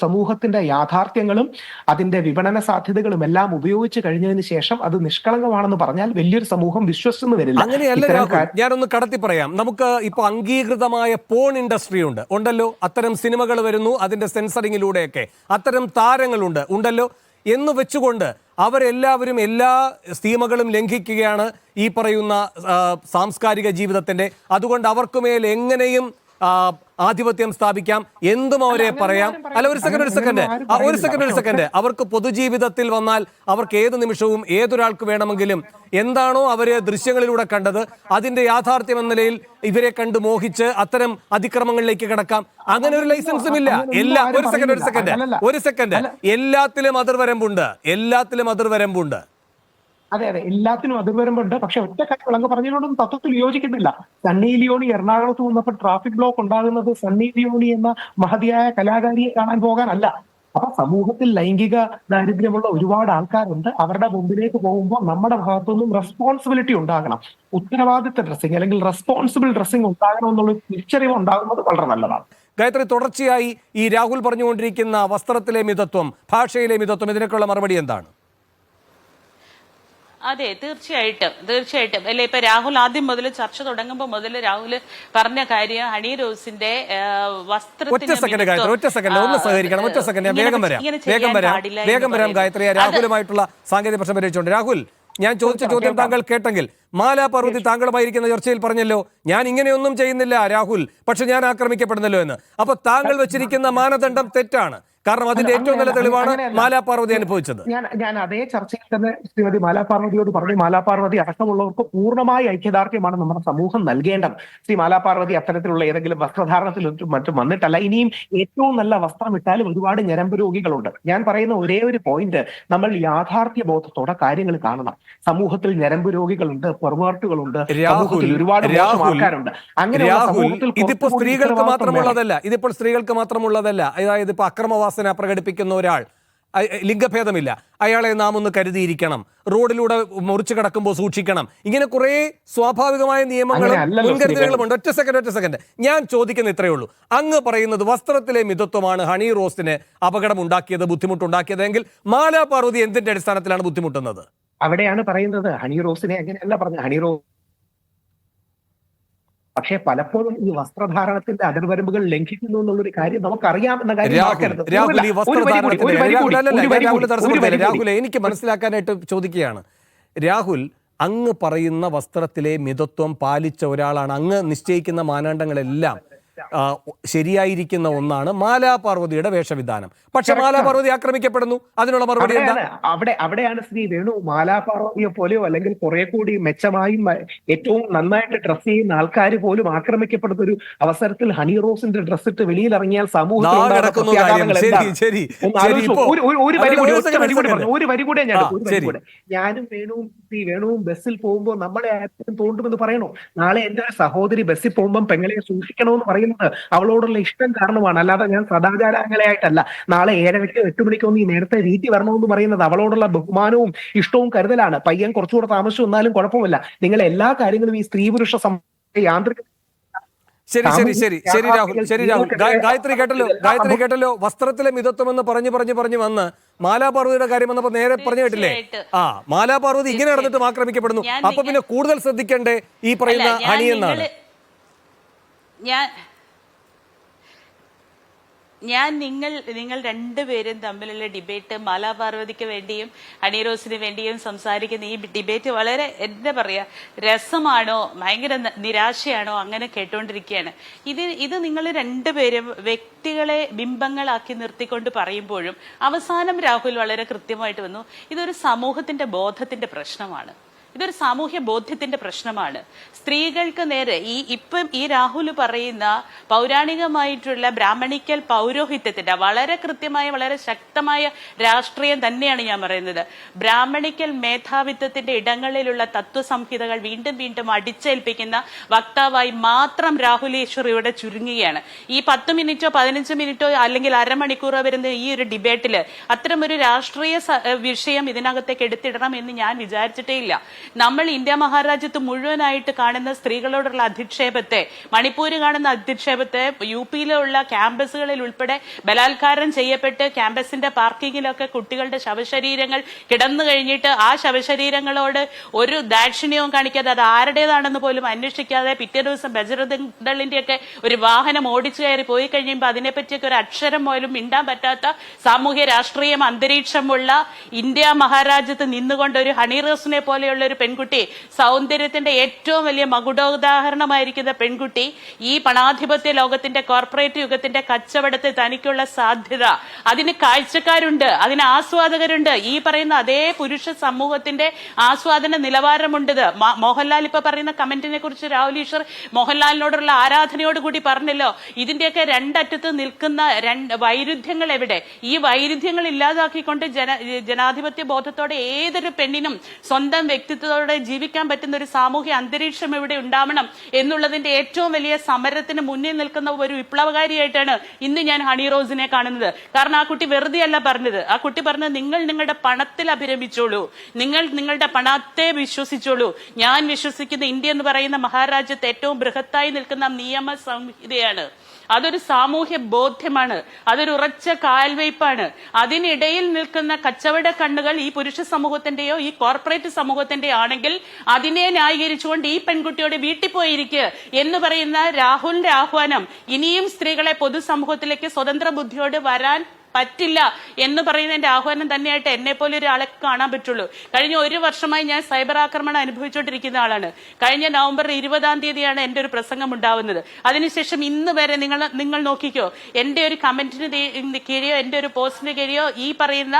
സമൂഹത്തിന്റെ യാഥാർത്ഥ്യങ്ങളും അതിന്റെ വിപണന സാധ്യതകളും എല്ലാം ഉപയോഗിച്ച് കഴിഞ്ഞതിന് ശേഷം അത് നിഷ്കളങ്കമാണെന്ന് പറഞ്ഞാൽ വലിയൊരു സമൂഹം വിശ്വസിച്ചു വരില്ല. അങ്ങനെയല്ല രാഹുൽ, ഞാനൊന്ന് കടത്തി പറയാം. നമുക്ക് ഇപ്പൊ അംഗീകൃതമായ പോൺ ഇൻഡസ്ട്രി ഉണ്ടല്ലോ, അത്തരം സിനിമകൾ വരുന്നു, അതിന്റെ സെൻസറിങ്ങിലൂടെയൊക്കെ അത്തരം താരങ്ങളുണ്ട് ഉണ്ടല്ലോ എന്ന് വെച്ചുകൊണ്ട് അവരെല്ലാവരും എല്ലാ സീമകളും ലംഘിക്കുകയാണ് ഈ പറയുന്ന സാംസ്കാരിക ജീവിതത്തിന്റെ. അതുകൊണ്ട് അവർക്കുമേൽ എങ്ങനെയും ആധിപത്യം സ്ഥാപിക്കാം, എന്തും അവരെ പറയാം. അല്ല, ഒരു സെക്കൻഡ് അവർക്ക് പൊതുജീവിതത്തിൽ വന്നാൽ അവർക്ക് ഏത് നിമിഷവും ഏതൊരാൾക്ക് വേണമെങ്കിലും എന്താണോ അവര് ദൃശ്യങ്ങളിലൂടെ കണ്ടത് അതിന്റെ യാഥാർത്ഥ്യം എന്ന നിലയിൽ ഇവരെ കണ്ട് മോഹിച്ച് അത്തരം അതിക്രമങ്ങളിലേക്ക് കിടക്കാം. അങ്ങനെ ഒരു ലൈസൻസും ഇല്ല. ഒരു സെക്കൻഡ് എല്ലാത്തിലും അതിർവരമ്പുണ്ട്. അതെ, എല്ലാത്തിനും അതിർവരമ്പുണ്ട്. പക്ഷെ ഒറ്റ കാര്യം അങ്ങ് പറഞ്ഞതിനോടൊന്നും തത്വത്തിൽ യോജിക്കുന്നില്ല. സണ്ണി ലിയോണി എറണാകുളത്ത് വന്നപ്പോൾ ട്രാഫിക് ബ്ലോക്ക് ഉണ്ടാകുന്നത് സണ്ണി ലിയോണി എന്ന മഹതിയായ കലാകാരിയെ കാണാൻ പോകാനല്ല. അപ്പൊ സമൂഹത്തിൽ ലൈംഗിക ദാരിദ്ര്യമുള്ള ഒരുപാട് ആൾക്കാരുണ്ട്. അവരുടെ മുമ്പിലേക്ക് പോകുമ്പോൾ നമ്മുടെ ഭാഗത്തുനിന്നും റെസ്പോൺസിബിലിറ്റി ഉണ്ടാകണം. ഉത്തരവാദിത്ത ഡ്രസ്സിംഗ് അല്ലെങ്കിൽ റെസ്പോൺസിബിൾ ഡ്രസ്സിംഗ് ഉണ്ടാകണം എന്നുള്ള തിരിച്ചറിവ് ഉണ്ടാകുന്നത് വളരെ നല്ലതാണ്. ഗായത്രി, തുടർച്ചയായി ഈ രാഹുൽ പറഞ്ഞുകൊണ്ടിരിക്കുന്ന വസ്ത്രത്തിലെ മിതത്വം, ഭാഷയിലെ മിതത്വം, ഇതിനൊക്കെയുള്ള മറുപടി എന്താണ്? അതെ, തീർച്ചയായിട്ടും അല്ലെ. ഇപ്പൊ രാഹുൽ ആദ്യം മുതൽ ചർച്ച തുടങ്ങുമ്പോൾ മുതൽ രാഹുൽ പറഞ്ഞ കാര്യം ഹണി റോസിന്റെ വേഗം വരാം ഗായത്രി. രാഹുലുമായിട്ടുള്ള സാങ്കേതിക പ്രശ്നം പരിഹരിച്ചുകൊണ്ട് രാഹുൽ, ഞാൻ ചോദിച്ച ചോദ്യം താങ്കൾ കേട്ടെങ്കിൽ, മാലാ പാർവതി താങ്കളുമായിരിക്കുന്ന ചർച്ചയിൽ പറഞ്ഞല്ലോ ഞാൻ ഇങ്ങനെയൊന്നും ചെയ്യുന്നില്ല രാഹുൽ, പക്ഷെ ഞാൻ ആക്രമിക്കപ്പെടുന്നല്ലോ എന്ന്. അപ്പൊ താങ്കൾ വെച്ചിരിക്കുന്ന മാനദണ്ഡം തെറ്റാണ്. കാരണം അതിന്റെ ഏറ്റവും നല്ല തെളിവാണ് മാലാ പാർവതി അനുഭവിച്ചത്. ഞാൻ അതേ ചർച്ചയിൽ തന്നെ ശ്രീമതി മാലാ പാർവതിയോട് പറഞ്ഞു, മാലാ പാർവതി അടക്കമുള്ളവർക്ക് പൂർണ്ണമായ ഐക്യദാർഢ്യമാണ് നമ്മുടെ സമൂഹം നൽകേണ്ടത്. ശ്രീ മാലാ പാർവതി അത്തരത്തിലുള്ള ഏതെങ്കിലും വസ്ത്രധാരണത്തിലും മറ്റും വന്നിട്ടല്ല. ഇനിയും ഏറ്റവും നല്ല വസ്ത്രം ഇട്ടാലും ഒരുപാട് ഞരമ്പ് രോഗികളുണ്ട്. ഞാൻ പറയുന്ന ഒരേ ഒരു പോയിന്റ്, നമ്മൾ യാഥാർത്ഥ്യ ബോധത്തോടെ കാര്യങ്ങൾ കാണണം. സമൂഹത്തിൽ ഞരമ്പ് രോഗികളുണ്ട്, പെർവേർട്ടുകളുണ്ട്, സമൂഹത്തിൽ ഒരുപാട് ആൾക്കാരുണ്ട്. അങ്ങനെ ഇതിപ്പോ സ്ത്രീകൾക്ക് മാത്രമുള്ളതല്ല. അതായത് ഇപ്പൊ അക്രമവാസന പ്രകടിപ്പിക്കുന്ന ഒരാൾ, ലിംഗഭേദമില്ല, അയാളെ നാം ഒന്ന് കരുതിയിരിക്കണം, റോഡിലൂടെ മുറിച്ചു കിടക്കുമ്പോൾ സൂക്ഷിക്കണം, ഇങ്ങനെ കുറെ സ്വാഭാവികമായ നിയമങ്ങളും മുൻകരുതലുകളും ഉണ്ട്. ഒറ്റ സെക്കൻഡ് ഞാൻ ചോദിക്കുന്ന ഇത്രയേ ഉള്ളൂ. അങ്ങ് പറയുന്നത് വസ്ത്രത്തിലെ മിതത്വമാണ് ഹണി റോസിന് അപകടമുണ്ടാക്കിയത്, ബുദ്ധിമുട്ടുണ്ടാക്കിയതെങ്കിൽ മാലാ പാർവതി എന്തിന്റെ അടിസ്ഥാനത്തിലാണ് ബുദ്ധിമുട്ടുന്നത്? അവിടെയാണ് പറയുന്നത് ഹണി റോസിനെ അങ്ങനെയല്ല പറഞ്ഞത്. ഹണി റോസ് പക്ഷെ പലപ്പോഴും ഈ വസ്ത്രധാരണത്തിന്റെ അതിർവരമ്പുകൾ ലംഘിക്കുന്നു എന്നുള്ളൊരു കാര്യം നമുക്കറിയാം എന്ന കാര്യം. രാഹുൽ, എനിക്ക് മനസ്സിലാക്കാനായിട്ട് ചോദിക്കുകയാണ്. രാഹുൽ, അങ്ങ് പറയുന്ന വസ്ത്രത്തിലെ മിതത്വം പാലിച്ച ഒരാളാണ്. അങ്ങ് നിശ്ചയിക്കുന്ന മാനദണ്ഡങ്ങളെല്ലാം ശരിയായിരിക്കുന്ന ഒന്നാണ് മാലാ പാർവതിയുടെ വേഷവിധാനം. പക്ഷെ മാലാ പാർവതി ആക്രമിക്കപ്പെടുന്നു, അതിനുള്ള മറുപടി എന്താ? അവിടെയാണ് ശ്രീ വേണു, മാലാ പാർവതിയെ പോലെയോ അല്ലെങ്കിൽ കുറെ കൂടി മെച്ചമായും ഏറ്റവും നന്നായിട്ട് ഡ്രസ് ചെയ്യുന്ന ആൾക്കാർ പോലും ആക്രമിക്കപ്പെടുന്ന ഒരു അവസരത്തിൽ ഹണി റോസിന്റെ ഡ്രസ് ഇട്ട് വെളിയിലിറങ്ങിയാൽ സമൂഹത്തിൽ ഞാനും വേണുവും ബസ്സിൽ പോകുമ്പോൾ നമ്മളെ ആരും തോണ്ടുമെന്ന് പറയണോ? നാളെ എന്റെ സഹോദരി ബസ്സിൽ പോകുമ്പോൾ പെങ്ങളെ സൂക്ഷിക്കണമെന്ന് പറയുന്നത് അവളോടുള്ള ഇഷ്ടം കാരണമാണ്, അല്ലാതെ ഞാൻ സദാചാരങ്ങളായിട്ടല്ല. നാളെ 7:00 8 മണിക്കോ നീ നേരത്തെ വീട്ടിൽ വരണമെന്ന് പറയുന്നത് അവളോടുള്ള ബഹുമാനവും ഇഷ്ടവും കരുതലാണ്. പയ്യൻ കുറച്ചുകൂടെ താമസിച്ചു വന്നാലും കുഴപ്പമില്ല. നിങ്ങൾ എല്ലാ കാര്യങ്ങളും ഈ സ്ത്രീ പുരുഷ യാന്ത്രിക ശരി രാഹുൽ, ഗായത്രി കേട്ടല്ലോ. വസ്ത്രത്തിലെ മിതത്വം എന്ന് പറഞ്ഞു വന്ന് മാലാ പാർവതിയുടെ കാര്യം വന്നപ്പോ നേരെ പറഞ്ഞു കേട്ടില്ലേ? മാലാ പാർവതി ഇങ്ങനെ നടന്നിട്ടും ആക്രമിക്കപ്പെടുന്നു. അപ്പൊ പിന്നെ കൂടുതൽ ശ്രദ്ധിക്കേണ്ടേ ഈ പറയുന്ന ഹണി എന്നാണ്. നിങ്ങൾ രണ്ടുപേരും തമ്മിലുള്ള ഡിബേറ്റ്, മാലാ പാർവതിക്ക് വേണ്ടിയും ഹണി റോസിന് വേണ്ടിയും സംസാരിക്കുന്ന ഈ ഡിബേറ്റ് വളരെ എന്താ പറയാ, രസമാണോ ഭയങ്കര നിരാശയാണോ അങ്ങനെ കേട്ടോണ്ടിരിക്കുകയാണ്. ഇത് നിങ്ങൾ രണ്ടുപേരും വ്യക്തികളെ ബിംബങ്ങളാക്കി നിർത്തിക്കൊണ്ട് പറയുമ്പോഴും അവസാനം രാഹുൽ വളരെ കൃത്യമായിട്ട് വന്നു, ഇതൊരു സമൂഹത്തിന്റെ ബോധത്തിന്റെ പ്രശ്നമാണ്. ഇതൊരു സാമൂഹ്യ ബോധ്യത്തിന്റെ പ്രശ്നമാണ്. സ്ത്രീകൾക്ക് നേരെ ഇപ്പം ഈ രാഹുൽ പറയുന്ന പൗരാണികമായിട്ടുള്ള ബ്രാഹ്മണിക്കൽ പൗരോഹിത്യത്തിന്റെ വളരെ കൃത്യമായ വളരെ ശക്തമായ രാഷ്ട്രീയം തന്നെയാണ് ഞാൻ പറയുന്നത്. ബ്രാഹ്മണിക്കൽ മേധാവിത്വത്തിന്റെ ഇടങ്ങളിലുള്ള തത്വസംഹിതകൾ വീണ്ടും വീണ്ടും അടിച്ചേൽപ്പിക്കുന്ന വക്താവായി മാത്രം രാഹുൽ ഈശ്വർ ഇവിടെ ചുരുങ്ങുകയാണ്. ഈ 10 മിനിറ്റോ 15 മിനിറ്റോ അല്ലെങ്കിൽ അരമണിക്കൂറോ വരുന്ന ഈ ഒരു ഡിബേറ്റില് അത്തരമൊരു രാഷ്ട്രീയ വിഷയം ഇതിനകത്തേക്ക് എടുത്തിടണം എന്ന് ഞാൻ വിചാരിച്ചിട്ടേ ഇല്ല. നമ്മൾ ഇന്ത്യ മഹാരാജ്യത്ത് മുഴുവനായിട്ട് കാണുന്ന സ്ത്രീകളോടുള്ള അധിക്ഷേപത്തെ, മണിപ്പൂര് കാണുന്ന അധിക്ഷേപത്തെ, UP-യിലുള്ള ക്യാമ്പസുകളിൽ ഉൾപ്പെടെ ബലാത്കാരം ചെയ്യപ്പെട്ട് ക്യാമ്പസിന്റെ പാർക്കിങ്ങിലൊക്കെ കുട്ടികളുടെ ശവശരീരങ്ങൾ കിടന്നു കഴിഞ്ഞിട്ട് ആ ശവശരീരങ്ങളോട് ഒരു ദാക്ഷിണ്യവും കാണിക്കാതെ അത് ആരുടേതാണെന്ന് പോലും അന്വേഷിക്കാതെ പിറ്റേ ദിവസം ബജറംഗദളിന്റെയൊക്കെ ഒരു വാഹനം ഓടിച്ചു കയറി പോയി കഴിയുമ്പോൾ അതിനെപ്പറ്റിയൊക്കെ ഒരു അക്ഷരം പോലും മിണ്ടാൻ പറ്റാത്ത സാമൂഹ്യ രാഷ്ട്രീയം അന്തരീക്ഷമുള്ള ഇന്ത്യ മഹാരാജ്യത്ത് നിന്നുകൊണ്ട് ഒരു ഹണി റോസിനെ പോലെയുള്ള ഒരു പെൺകുട്ടി, സൗന്ദര്യത്തിന്റെ ഏറ്റവും വലിയ മകുടോദാഹരണമായിരിക്കുന്ന പെൺകുട്ടി ഈ പണാധിപത്യ ലോകത്തിന്റെ കോർപ്പറേറ്റ് യുഗത്തിന്റെ കച്ചവടത്തിൽ തനിക്കുള്ള സാധ്യത, അതിന് കാഴ്ചക്കാരുണ്ട്, അതിന് ആസ്വാദകരുണ്ട്. ഈ പറയുന്ന അതേ പുരുഷ സമൂഹത്തിന്റെ ആസ്വാദന നിലവാരമുണ്ട്. മോഹൻലാൽ ഇപ്പൊ പറയുന്ന കമന്റിനെ കുറിച്ച് രാഹുൽ ഈശ്വർ മോഹൻലാലിനോടുള്ള ആരാധനയോട് കൂടി പറഞ്ഞല്ലോ. ഇതിന്റെയൊക്കെ രണ്ടറ്റത്ത് നിൽക്കുന്ന വൈരുദ്ധ്യങ്ങൾ എവിടെ? ഈ വൈരുദ്ധ്യങ്ങൾ ഇല്ലാതാക്കിക്കൊണ്ട് ജനാധിപത്യ ബോധത്തോടെ ഏതൊരു പെണ്ണിനും സ്വന്തം വ്യക്തിത്വത്തോടെ ജീവിക്കാൻ പറ്റുന്ന ഒരു സാമൂഹ്യ അന്തരീക്ഷം ഇവിടെ ഉണ്ടാവണം എന്നുള്ളതിന്റെ ഏറ്റവും വലിയ സമരത്തിന് മുന്നിൽ നിൽക്കുന്ന ഒരു വിപ്ലവകാരിയായിട്ടാണ് ഇന്ന് ഞാൻ ഹണി റോസിനെ കാണുന്നത്. കാരണം ആ കുട്ടി വെറുതെ അല്ല പറഞ്ഞത്. ആ കുട്ടി പറഞ്ഞത് നിങ്ങൾ നിങ്ങളുടെ പണത്തിൽ അഭിരമിച്ചോളൂ, നിങ്ങൾ നിങ്ങളുടെ പണത്തെ വിശ്വസിച്ചോളൂ. ഞാൻ വിശ്വസിക്കുന്ന ഇന്ത്യ എന്ന് പറയുന്ന മഹാരാജ്യത്ത് ഏറ്റവും ബൃഹത്തായി നിൽക്കുന്ന നിയമ സംഹിതയാണ്. അതൊരു സാമൂഹ്യ ബോധ്യമാണ്, അതൊരു ഉറച്ച കാൽവയ്പാണ്. അതിനിടയിൽ നിൽക്കുന്ന കച്ചവട കണ്ണുകൾ ഈ പുരുഷ സമൂഹത്തിന്റെയോ ഈ കോർപ്പറേറ്റ് സമൂഹത്തിന്റെയോ ആണെങ്കിൽ അതിനെ ന്യായീകരിച്ചുകൊണ്ട് ഈ പെൺകുട്ടിയോട് വീട്ടിൽ പോയിരിക്കുക എന്ന് പറയുന്ന രാഹുലിന്റെ ആഹ്വാനം ഇനിയും സ്ത്രീകളെ പൊതുസമൂഹത്തിലേക്ക് സ്വതന്ത്ര ബുദ്ധിയോട് വരാൻ പറ്റില്ല എന്ന് പറയുന്നതിന്റെ ആഹ്വാനം തന്നെയായിട്ട് എന്നെ പോലെ ഒരാളെ കാണാൻ പറ്റുള്ളൂ. കഴിഞ്ഞ 1 വർഷമായി ഞാൻ സൈബർ ആക്രമണം അനുഭവിച്ചുകൊണ്ടിരിക്കുന്ന ആളാണ്. കഴിഞ്ഞ നവംബർ 20-ാം തീയതിയാണ് എന്റെ ഒരു പ്രസംഗം ഉണ്ടാവുന്നത്. അതിനുശേഷം ഇന്ന് വരെ നിങ്ങൾ നോക്കിക്കോ, എന്റെ ഒരു കമന്റിന് കീഴെയോ എന്റെ ഒരു പോസ്റ്റിന് കീഴെയോ ഈ പറയുന്ന